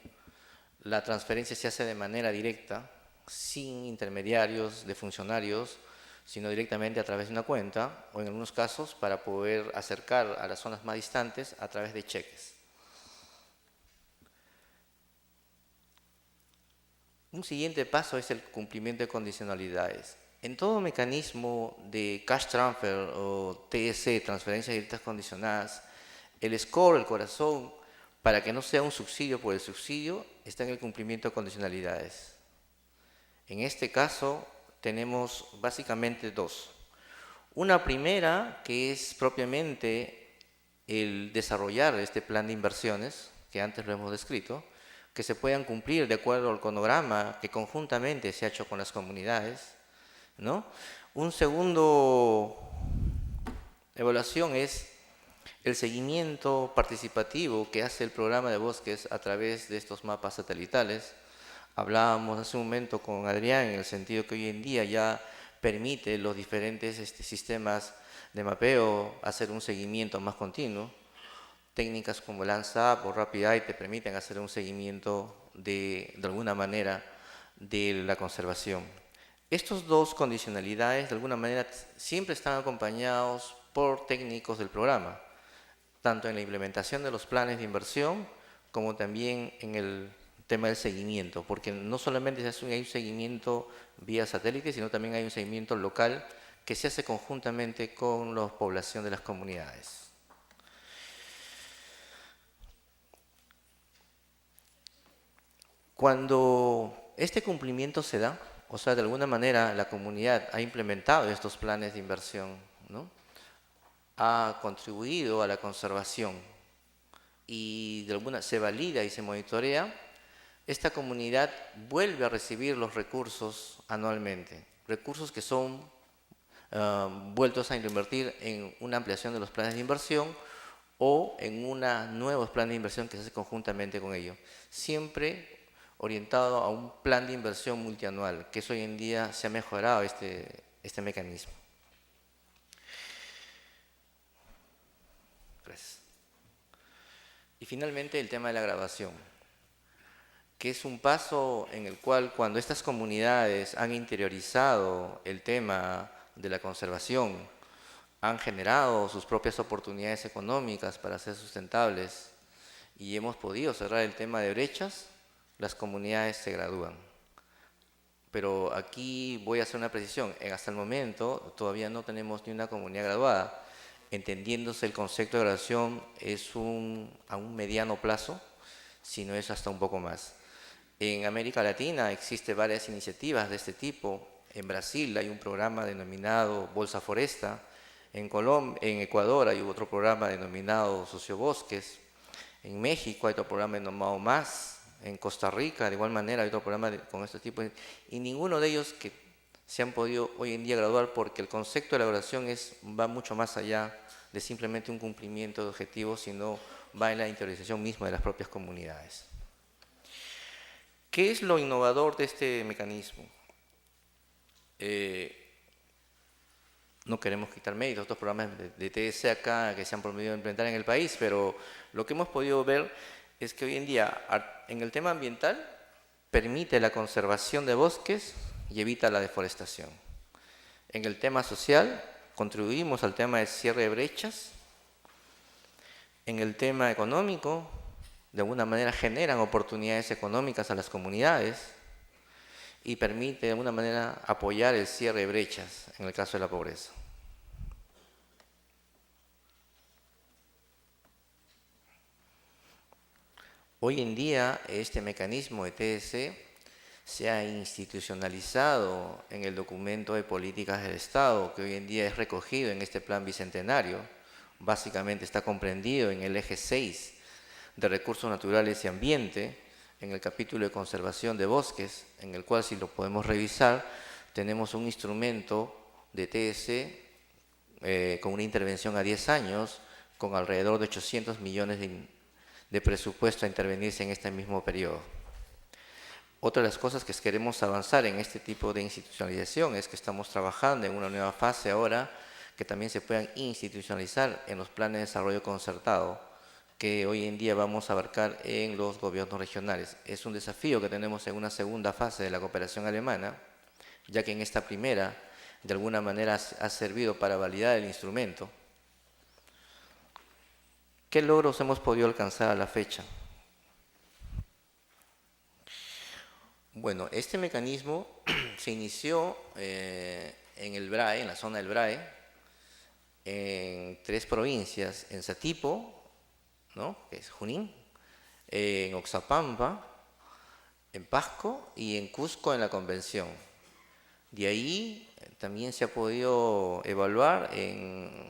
la transferencia se hace de manera directa, sin intermediarios de funcionarios, sino directamente a través de una cuenta, o en algunos casos para poder acercar a las zonas más distantes a través de cheques. Un siguiente paso es el cumplimiento de condicionalidades. En todo mecanismo de cash transfer o TS, transferencias directas condicionadas, el score, el corazón, para que no sea un subsidio por el subsidio, está en el cumplimiento de condicionalidades. En este caso tenemos básicamente dos. Una primera, que es propiamente el desarrollar este plan de inversiones, que antes lo hemos descrito, que se puedan cumplir de acuerdo al cronograma que conjuntamente se ha hecho con las comunidades, ¿no? Un segundo evaluación es el seguimiento participativo que hace el programa de bosques a través de estos mapas satelitales. Hablábamos hace un momento con Adrián en el sentido que hoy en día ya permite los diferentes sistemas de mapeo hacer un seguimiento más continuo. Técnicas como Landsat o RapidEye te permiten hacer un seguimiento de alguna manera de la conservación. Estos dos condicionalidades de alguna manera siempre están acompañados por técnicos del programa, tanto en la implementación de los planes de inversión como también en el tema del seguimiento, porque no solamente hay un seguimiento vía satélite, sino también hay un seguimiento local que se hace conjuntamente con la población de las comunidades. Cuando este cumplimiento se da, o sea, de alguna manera la comunidad ha implementado estos planes de inversión, ¿no? Ha contribuido a la conservación y de alguna se valida y se monitorea, esta comunidad vuelve a recibir los recursos anualmente, recursos que son vueltos a invertir en una ampliación de los planes de inversión o en nuevos planes de inversión que se hace conjuntamente con ellos, siempre orientado a un plan de inversión multianual, que hoy en día se ha mejorado este mecanismo. Gracias. Y finalmente el tema de la grabación, que es un paso en el cual cuando estas comunidades han interiorizado el tema de la conservación, han generado sus propias oportunidades económicas para ser sustentables y hemos podido cerrar el tema de brechas, las comunidades se gradúan. Pero aquí voy a hacer una precisión. Hasta el momento todavía no tenemos ni una comunidad graduada, entendiéndose el concepto de graduación es a un mediano plazo, si no es hasta un poco más. En América Latina existen varias iniciativas de este tipo. En Brasil hay un programa denominado Bolsa Foresta. En Ecuador hay otro programa denominado Sociobosques. En México hay otro programa denominado MÁS. En Costa Rica, de igual manera, hay otro programa con este tipo. Y ninguno de ellos que se han podido hoy en día graduar porque el concepto de la graduación va mucho más allá de simplemente un cumplimiento de objetivos, sino va en la interiorización misma de las propias comunidades. ¿Qué es lo innovador de este mecanismo? No queremos quitar méritos a otros programas de TS acá que se han podido implementar en el país, pero lo que hemos podido ver es que hoy en día, en el tema ambiental, permite la conservación de bosques y evita la deforestación. En el tema social, contribuimos al tema de cierre de brechas. En el tema económico, de alguna manera generan oportunidades económicas a las comunidades y permite de alguna manera apoyar el cierre de brechas en el caso de la pobreza. Hoy en día este mecanismo de TS se ha institucionalizado en el documento de políticas del Estado, que hoy en día es recogido en este plan bicentenario, básicamente está comprendido en el eje 6 de recursos naturales y ambiente, en el capítulo de conservación de bosques, en el cual, si lo podemos revisar, tenemos un instrumento de TS con una intervención a 10 años, con alrededor de 800 millones de presupuesto a intervenirse en este mismo periodo. Otra de las cosas que queremos avanzar en este tipo de institucionalización es que estamos trabajando en una nueva fase ahora que también se puedan institucionalizar en los planes de desarrollo concertado que hoy en día vamos a abarcar en los gobiernos regionales. Es un desafío que tenemos en una segunda fase de la cooperación alemana, ya que en esta primera, de alguna manera, ha servido para validar el instrumento. ¿Qué logros hemos podido alcanzar a la fecha? Bueno, este mecanismo se inició en el BRAE, en la zona del BRAE, en 3 provincias, en Satipo, ¿no?, que es Junín, en Oxapampa, en Pasco y en Cusco en la Convención. De ahí también se ha podido evaluar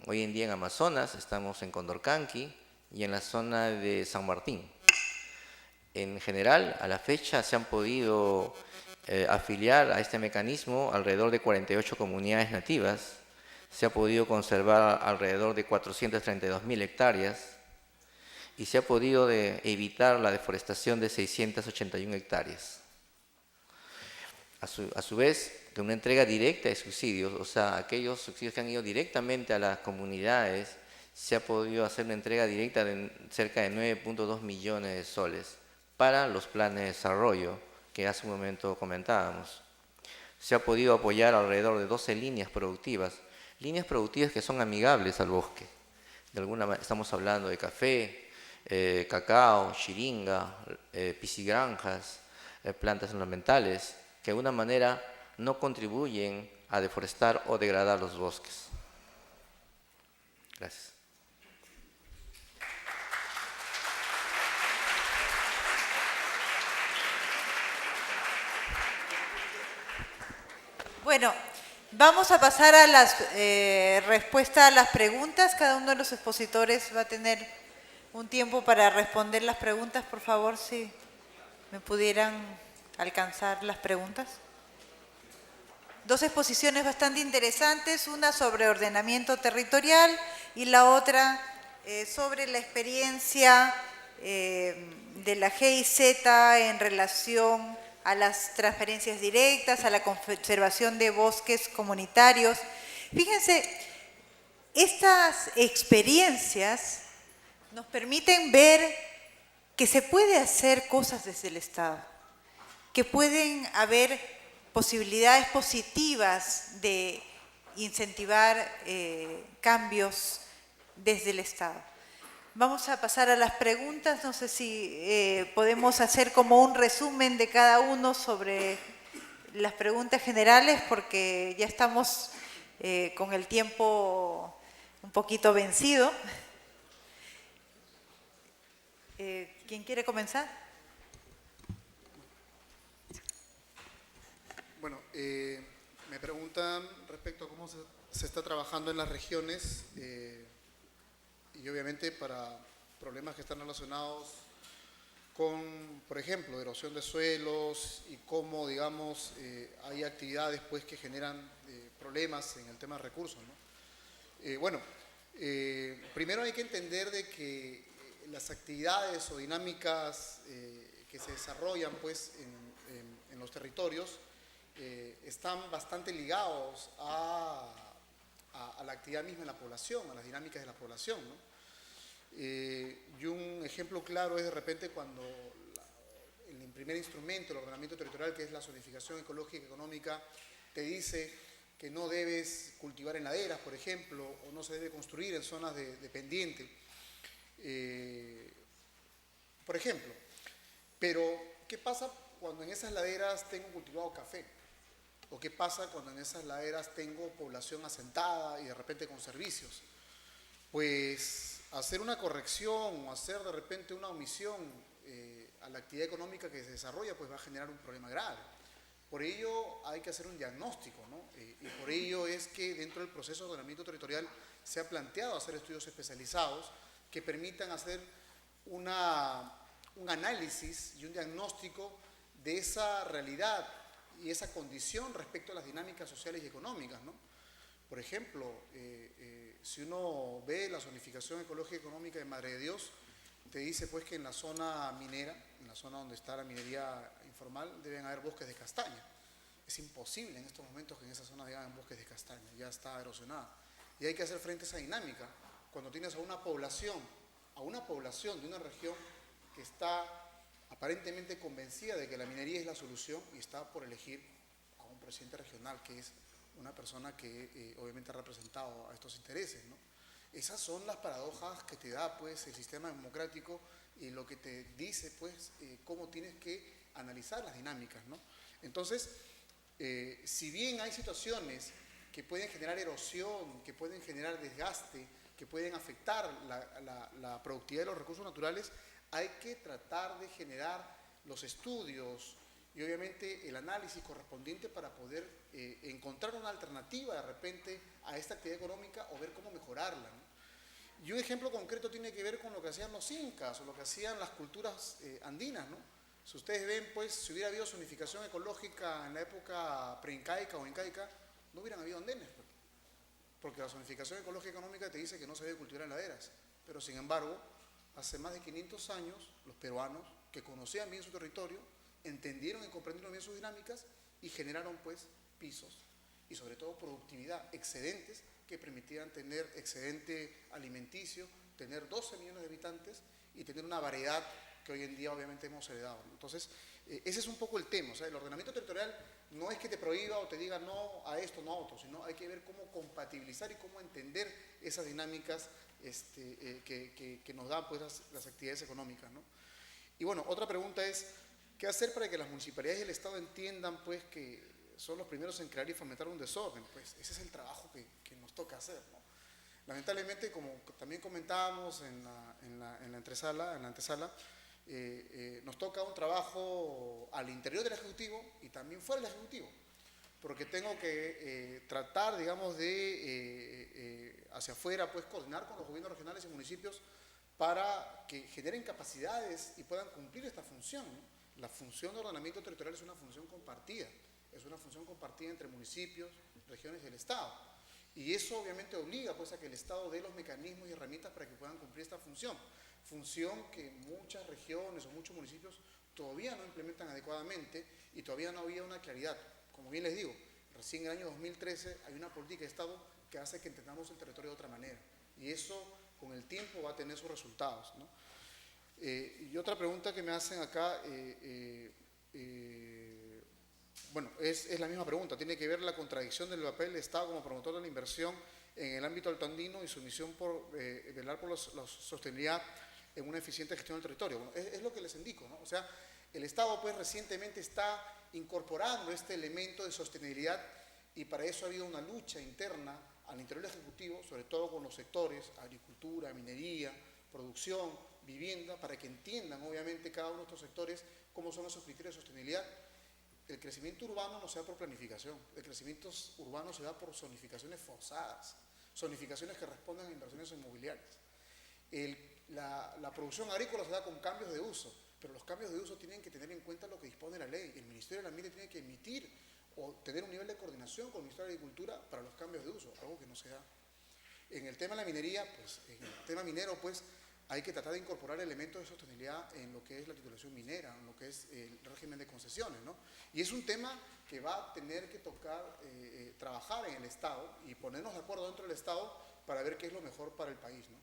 hoy en día en Amazonas, estamos en Condorcanqui y en la zona de San Martín. En general, a la fecha se han podido afiliar a este mecanismo alrededor de 48 comunidades nativas, se ha podido conservar alrededor de 432.000 hectáreas y se ha podido evitar la deforestación de 681 hectáreas. A su vez, de una entrega directa de subsidios, o sea, aquellos subsidios que han ido directamente a las comunidades, se ha podido hacer una entrega directa de cerca de 9.2 millones de soles para los planes de desarrollo que hace un momento comentábamos. Se ha podido apoyar alrededor de 12 líneas productivas que son amigables al bosque. De alguna manera estamos hablando de café, cacao, chiringa, piscigranjas, plantas ornamentales, que de alguna manera no contribuyen a deforestar o degradar los bosques. Gracias. Bueno, vamos a pasar a las respuestas a las preguntas. Cada uno de los expositores va a tener un tiempo para responder las preguntas. Por favor, si me pudieran alcanzar las preguntas. 2 exposiciones bastante interesantes, una sobre ordenamiento territorial y la otra sobre la experiencia de la GIZ en relación a las transferencias directas, a la conservación de bosques comunitarios. Fíjense, estas experiencias nos permiten ver que se puede hacer cosas desde el Estado, que pueden haber posibilidades positivas de incentivar cambios desde el Estado. Vamos a pasar a las preguntas. No sé si podemos hacer como un resumen de cada uno sobre las preguntas generales, porque ya estamos con el tiempo un poquito vencido. ¿Quién quiere comenzar? Bueno, me preguntan respecto a cómo se está trabajando en las regiones y obviamente para problemas que están relacionados con, por ejemplo, erosión de suelos y cómo, digamos, hay actividades pues, que generan problemas en el tema de recursos, ¿no? Bueno, primero hay que entender de que las actividades o dinámicas que se desarrollan pues, en los territorios están bastante ligados a la actividad misma de la población, a las dinámicas de la población, ¿no? Y un ejemplo claro es de repente cuando el primer instrumento, el ordenamiento territorial, que es la zonificación ecológica y económica, te dice que no debes cultivar en laderas, por ejemplo, o no se debe construir en zonas de pendiente, por ejemplo. Pero, ¿qué pasa cuando en esas laderas tengo cultivado café? ¿O qué pasa cuando en esas laderas tengo población asentada y de repente con servicios? Pues hacer una corrección o hacer de repente una omisión a la actividad económica que se desarrolla, pues va a generar un problema grave. Por ello hay que hacer un diagnóstico, ¿no? Y por ello es que dentro del proceso de ordenamiento territorial se ha planteado hacer estudios especializados que permitan hacer un análisis y un diagnóstico de esa realidad y esa condición respecto a las dinámicas sociales y económicas, ¿no? Por ejemplo, si uno ve la zonificación ecológica y económica de Madre de Dios, te dice pues que en la zona minera, en la zona donde está la minería informal, deben haber bosques de castaña. Es imposible en estos momentos que en esa zona hayan bosques de castaña, ya está erosionada. Y hay que hacer frente a esa dinámica cuando tienes a una población de una región que está aparentemente convencida de que la minería es la solución y está por elegir a un presidente regional que es una persona que obviamente ha representado a estos intereses, ¿no? Esas son las paradojas que te da pues el sistema democrático y lo que te dice pues cómo tienes que analizar las dinámicas, ¿no? Entonces, si bien hay situaciones que pueden generar erosión, que pueden generar desgaste, que pueden afectar la productividad de los recursos naturales, hay que tratar de generar los estudios y obviamente el análisis correspondiente para poder encontrar una alternativa de repente a esta actividad económica o ver cómo mejorarla, ¿no? Y un ejemplo concreto tiene que ver con lo que hacían los incas o lo que hacían las culturas andinas, ¿no? Si ustedes ven, pues, si hubiera habido zonificación ecológica en la época preincaica o incaica, no hubieran habido andenes, pues, porque la zonificación ecológica y económica te dice que no se debe cultivar en laderas. Pero, sin embargo, hace más de 500 años, los peruanos, que conocían bien su territorio, entendieron y comprendieron bien sus dinámicas y generaron, pues, pisos y, sobre todo, productividad, excedentes que permitieran tener excedente alimenticio, tener 12 millones de habitantes y tener una variedad que hoy en día obviamente hemos heredado, ¿no? Entonces, ese es un poco el tema. O sea, el ordenamiento territorial no es que te prohíba o te diga no a esto, no a otro, sino hay que ver cómo compatibilizar y cómo entender esas dinámicas que nos dan pues, las actividades económicas, ¿no? Y bueno, otra pregunta es, ¿qué hacer para que las municipalidades y el Estado entiendan pues, que son los primeros en crear y fomentar un desorden? Pues ese es el trabajo que nos toca hacer, ¿no? Lamentablemente, como también comentábamos en la antesala, nos toca un trabajo al interior del Ejecutivo y también fuera del Ejecutivo, porque tengo que tratar, digamos, de hacia afuera, pues coordinar con los gobiernos regionales y municipios para que generen capacidades y puedan cumplir esta función, ¿no? La función de ordenamiento territorial es una función compartida entre municipios, regiones y el Estado. Y eso obviamente obliga pues, a que el Estado dé los mecanismos y herramientas para que puedan cumplir esta función que muchas regiones o muchos municipios todavía no implementan adecuadamente y todavía no había una claridad. Como bien les digo, recién en el año 2013 hay una política de Estado que hace que entendamos el territorio de otra manera y eso con el tiempo va a tener sus resultados, ¿no? Y otra pregunta que me hacen acá, bueno, es la misma pregunta, tiene que ver la contradicción del papel del Estado como promotor de la inversión en el ámbito altoandino y su misión por velar por la sostenibilidad en una eficiente gestión del territorio. Bueno, es lo que les indico, ¿no? O sea, el Estado pues recientemente está incorporando este elemento de sostenibilidad y para eso ha habido una lucha interna al interior del Ejecutivo, sobre todo con los sectores, agricultura, minería, producción, vivienda, para que entiendan obviamente cada uno de estos sectores cómo son esos criterios de sostenibilidad. El crecimiento urbano no se da por planificación, el crecimiento urbano se da por zonificaciones forzadas, zonificaciones que responden a inversiones inmobiliarias. La producción agrícola se da con cambios de uso, pero los cambios de uso tienen que tener en cuenta lo que dispone la ley. El Ministerio del Ambiente tiene que emitir o tener un nivel de coordinación con el Ministerio de Agricultura para los cambios de uso, algo que no se da. En el tema de la minería, pues, en el tema minero, pues, hay que tratar de incorporar elementos de sostenibilidad en lo que es la titulación minera, en lo que es el régimen de concesiones, ¿no? Y es un tema que va a tener que tocar, trabajar en el Estado y ponernos de acuerdo dentro del Estado para ver qué es lo mejor para el país, ¿no?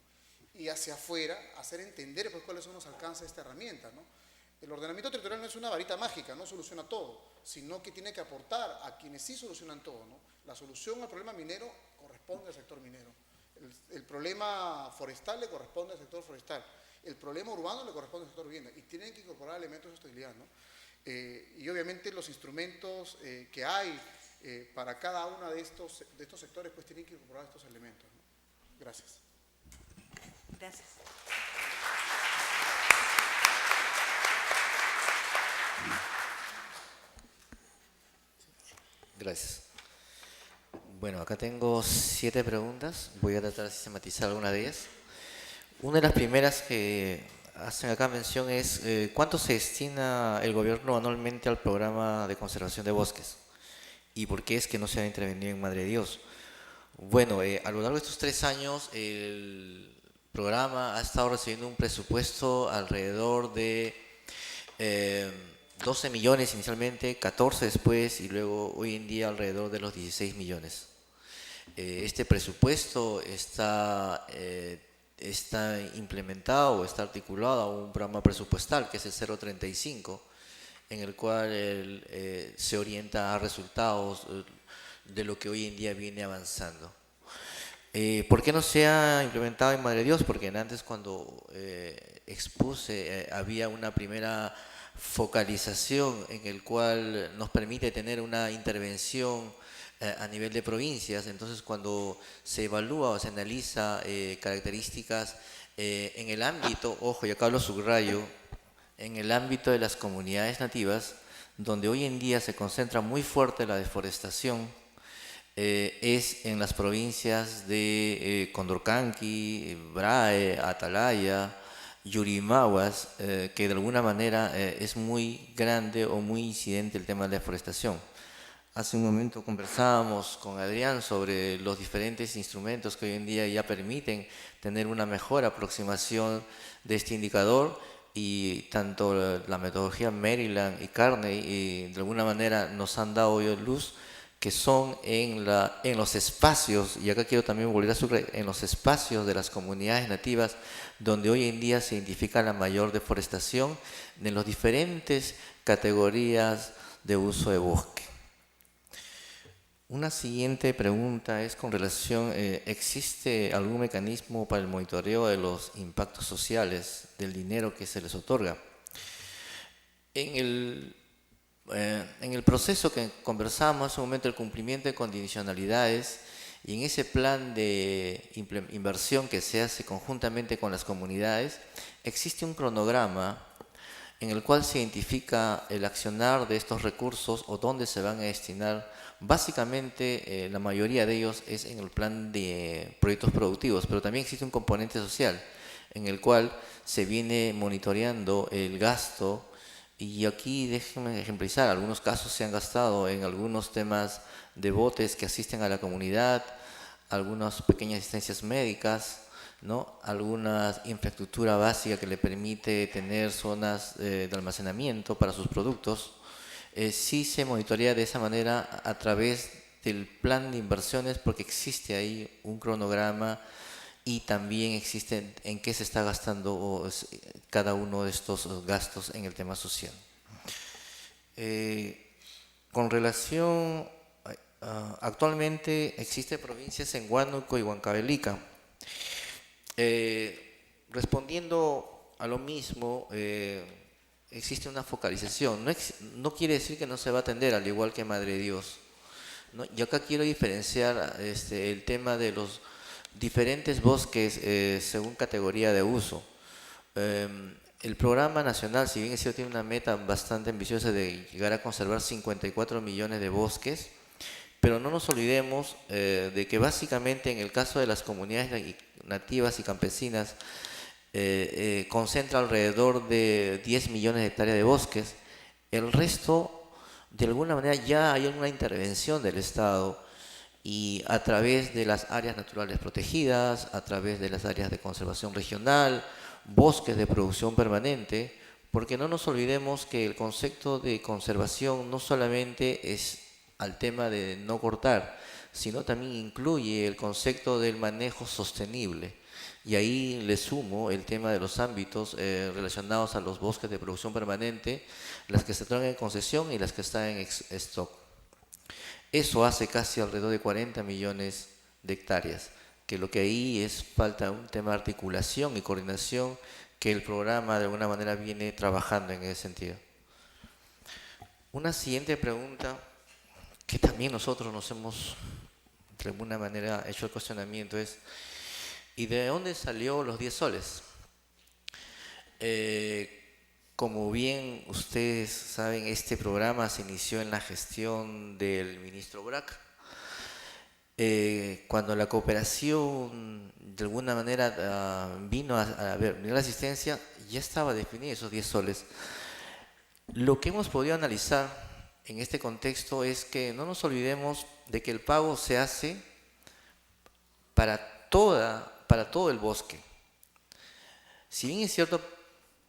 Y hacia afuera, hacer entender pues, cuáles son los alcances de esta herramienta, ¿no? El ordenamiento territorial no es una varita mágica, no soluciona todo, sino que tiene que aportar a quienes sí solucionan todo, ¿no? La solución al problema minero corresponde al sector minero. El problema forestal le corresponde al sector forestal. El problema urbano le corresponde al sector vivienda. Y tienen que incorporar elementos de sostenibilidad, ¿no? Y obviamente los instrumentos que hay para cada uno de estos sectores pues tienen que incorporar estos elementos, ¿no? Gracias. Gracias. Gracias. Bueno, acá tengo 7 preguntas. Voy a tratar de sistematizar alguna de ellas. Una de las primeras que hacen acá mención es ¿cuánto se destina el gobierno anualmente al programa de conservación de bosques? ¿Y por qué es que no se ha intervenido en Madre de Dios? Bueno, a lo largo de estos 3 años el programa ha estado recibiendo un presupuesto alrededor de 12 millones inicialmente, 14 después y luego hoy en día alrededor de los 16 millones. Este presupuesto está implementado o está articulado a un programa presupuestal que es el 035, en el cual se orienta a resultados de lo que hoy en día viene avanzando. ¿Por qué no se ha implementado en Madre Dios? Porque antes cuando expuse había una primera focalización en el cual nos permite tener una intervención a nivel de provincias. Entonces cuando se evalúa o se analiza características en el ámbito, ojo, y acá lo subrayo, en el ámbito de las comunidades nativas, donde hoy en día se concentra muy fuerte la deforestación, es en las provincias de Condorcanqui, Brae, Atalaya, Yurimaguas, que de alguna manera es muy grande o muy incidente el tema de la deforestación. Hace un momento conversábamos con Adrián sobre los diferentes instrumentos que hoy en día ya permiten tener una mejor aproximación de este indicador, y tanto la metodología Maryland y Carney de alguna manera nos han dado hoy luz que son en los espacios, y acá quiero también volver a subrayar, en los espacios de las comunidades nativas donde hoy en día se identifica la mayor deforestación en las diferentes categorías de uso de bosque. Una siguiente pregunta es con relación, ¿existe algún mecanismo para el monitoreo de los impactos sociales del dinero que se les otorga? En el proceso que conversamos hace un momento, el cumplimiento de condicionalidades, y en ese plan de inversión que se hace conjuntamente con las comunidades, existe un cronograma en el cual se identifica el accionar de estos recursos o dónde se van a destinar. Básicamente, la mayoría de ellos es en el plan de proyectos productivos, pero también existe un componente social en el cual se viene monitoreando el gasto. Y aquí déjenme ejemplizar, algunos casos se han gastado en algunos temas de botes que asisten a la comunidad, algunas pequeñas asistencias médicas, ¿no? Alguna infraestructura básica que le permite tener zonas de almacenamiento para sus productos. Sí se monitorea de esa manera a través del plan de inversiones, porque existe ahí un cronograma y también existe en qué se está gastando cada uno de estos gastos en el tema social. Con relación, actualmente existen provincias en Huánuco y Huancavelica. Respondiendo a lo mismo, existe una focalización. No quiere decir que no se va a atender, al igual que Madre Dios, ¿no? Y acá quiero diferenciar el tema de los diferentes bosques según categoría de uso. El programa nacional, si bien es cierto, tiene una meta bastante ambiciosa de llegar a conservar 54 millones de bosques, pero no nos olvidemos de que básicamente en el caso de las comunidades nativas y campesinas concentra alrededor de 10 millones de hectáreas de bosques. El resto, de alguna manera, ya hay una intervención del Estado, y a través de las áreas naturales protegidas, a través de las áreas de conservación regional, bosques de producción permanente, porque no nos olvidemos que el concepto de conservación no solamente es al tema de no cortar, sino también incluye el concepto del manejo sostenible. Y ahí le sumo el tema de los ámbitos relacionados a los bosques de producción permanente, las que se otorgan en concesión y las que están en stock. Eso hace casi alrededor de 40 millones de hectáreas, que lo que ahí es falta un tema de articulación y coordinación que el programa de alguna manera viene trabajando en ese sentido. Una siguiente pregunta que también nosotros nos hemos de alguna manera hecho el cuestionamiento es: ¿y de dónde salió los 10 soles? Como bien ustedes saben, este programa se inició en la gestión del ministro Brac. Cuando la cooperación de alguna manera vino a ver la asistencia, ya estaba definido esos 10 soles. Lo que hemos podido analizar en este contexto es que no nos olvidemos de que el pago se hace para todo el bosque. Si bien es cierto,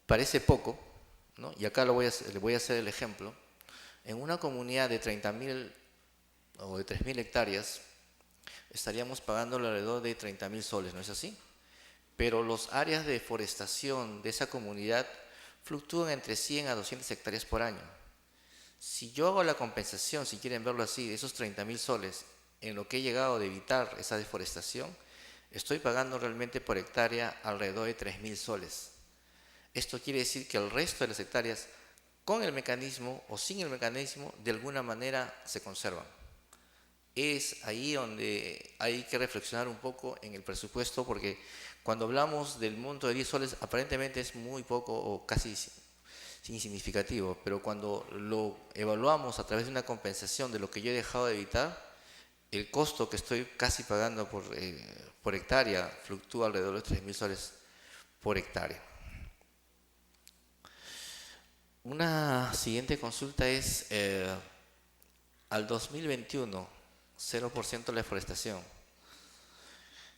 parece poco, ¿no? Y acá le voy a hacer el ejemplo. En una comunidad de 30.000 o de 3.000 hectáreas, estaríamos pagando alrededor de 30.000 soles, ¿no es así? Pero las áreas de deforestación de esa comunidad fluctúan entre 100 a 200 hectáreas por año. Si yo hago la compensación, si quieren verlo así, de esos 30.000 soles, en lo que he llegado de evitar esa deforestación, estoy pagando realmente por hectárea alrededor de 3.000 soles. Esto quiere decir que el resto de las hectáreas, con el mecanismo o sin el mecanismo, de alguna manera se conservan. Es ahí donde hay que reflexionar un poco en el presupuesto, porque cuando hablamos del monto de 10 soles, aparentemente es muy poco o casi insignificativo, pero cuando lo evaluamos a través de una compensación de lo que yo he dejado de evitar, el costo que estoy casi pagando por hectárea fluctúa alrededor de 3.000 soles por hectárea. Una siguiente consulta es, al 2021, 0% la deforestación.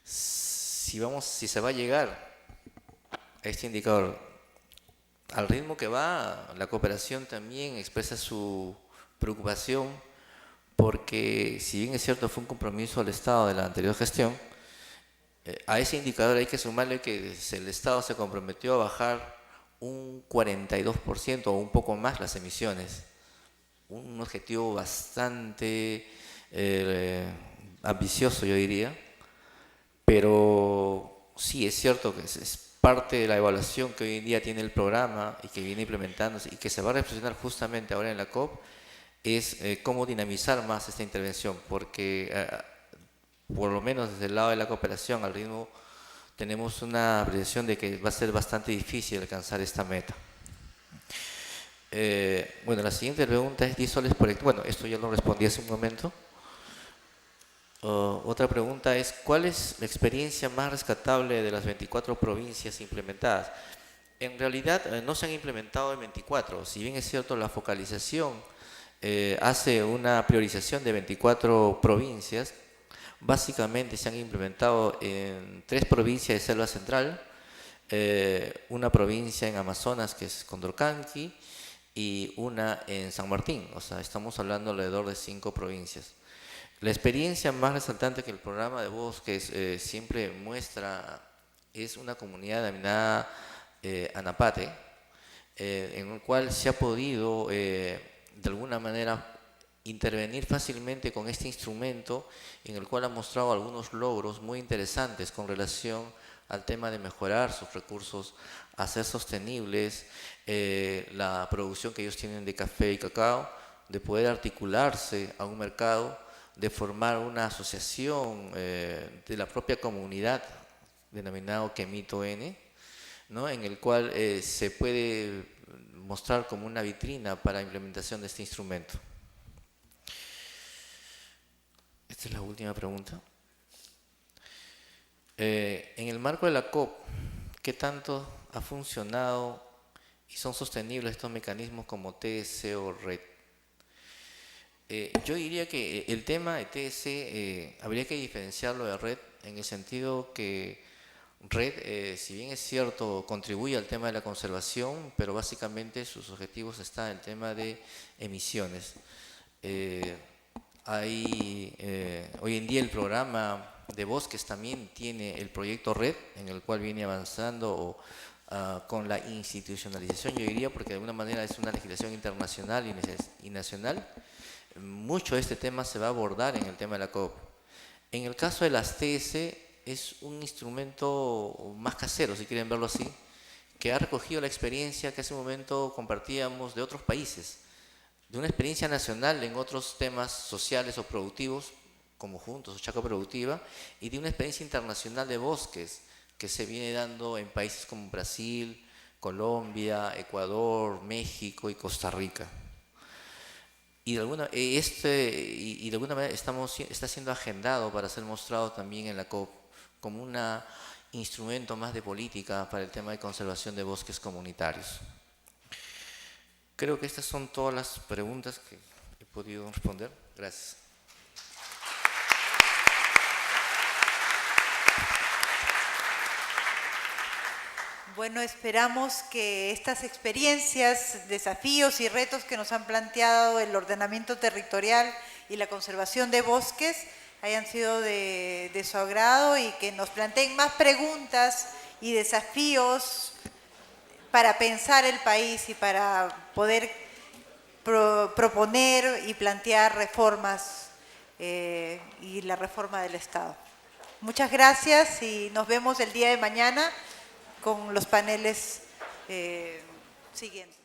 Si se va a llegar a este indicador, al ritmo que va, la cooperación también expresa su preocupación, porque si bien es cierto fue un compromiso del Estado de la anterior gestión, a ese indicador hay que sumarle que el Estado se comprometió a bajar un 42% o un poco más las emisiones. Un objetivo bastante ambicioso, yo diría, pero sí es cierto que es parte de la evaluación que hoy en día tiene el programa y que viene implementándose y que se va a reflexionar justamente ahora en la COP, es cómo dinamizar más esta intervención, porque por lo menos desde el lado de la cooperación al ritmo tenemos una apreciación de que va a ser bastante difícil alcanzar esta meta. Bueno, la siguiente pregunta es 10 soles por hectárea. Bueno, esto ya lo respondí hace un momento. Otra pregunta es, ¿cuál es la experiencia más rescatable de las 24 provincias implementadas? En realidad no se han implementado en 24, si bien es cierto la focalización hace una priorización de 24 provincias. Básicamente se han implementado en 3 provincias de Selva Central, una provincia en Amazonas que es Condorcanqui y una en San Martín. O sea, estamos hablando alrededor de 5 provincias. La experiencia más resaltante que el programa de bosques siempre muestra es una comunidad denominada Anapate, en el cual se ha podido de alguna manera intervenir fácilmente con este instrumento, en el cual ha mostrado algunos logros muy interesantes con relación al tema de mejorar sus recursos, hacer sostenibles la producción que ellos tienen de café y cacao, de poder articularse a un mercado, de formar una asociación de la propia comunidad denominado Quemito N, ¿no? En el cual se puede mostrar como una vitrina para la implementación de este instrumento. Esta es la última pregunta. En el marco de la COP, ¿qué tanto ha funcionado y son sostenibles estos mecanismos como TS o RED? Yo diría que el tema de TS habría que diferenciarlo de RED en el sentido que RED, si bien es cierto, contribuye al tema de la conservación, pero básicamente sus objetivos están en el tema de emisiones. Hoy en día el programa de bosques también tiene el proyecto RED, en el cual viene avanzando con la institucionalización, yo diría, porque de alguna manera es una legislación internacional y nacional. Mucho de este tema se va a abordar en el tema de la COP. En el caso de las TS, es un instrumento más casero, si quieren verlo así, que ha recogido la experiencia que hace un momento compartíamos de otros países, de una experiencia nacional en otros temas sociales o productivos, como Juntos o Chaco Productiva, y de una experiencia internacional de bosques que se viene dando en países como Brasil, Colombia, Ecuador, México y Costa Rica. Y de alguna, de alguna manera está siendo agendado para ser mostrado también en la COP como un instrumento más de política para el tema de conservación de bosques comunitarios. Creo que estas son todas las preguntas que he podido responder. Gracias. Bueno, esperamos que estas experiencias, desafíos y retos que nos han planteado el ordenamiento territorial y la conservación de bosques hayan sido de su agrado y que nos planteen más preguntas y desafíos para pensar el país y para poder proponer y plantear reformas y la reforma del Estado. Muchas gracias y nos vemos el día de mañana con los paneles siguientes.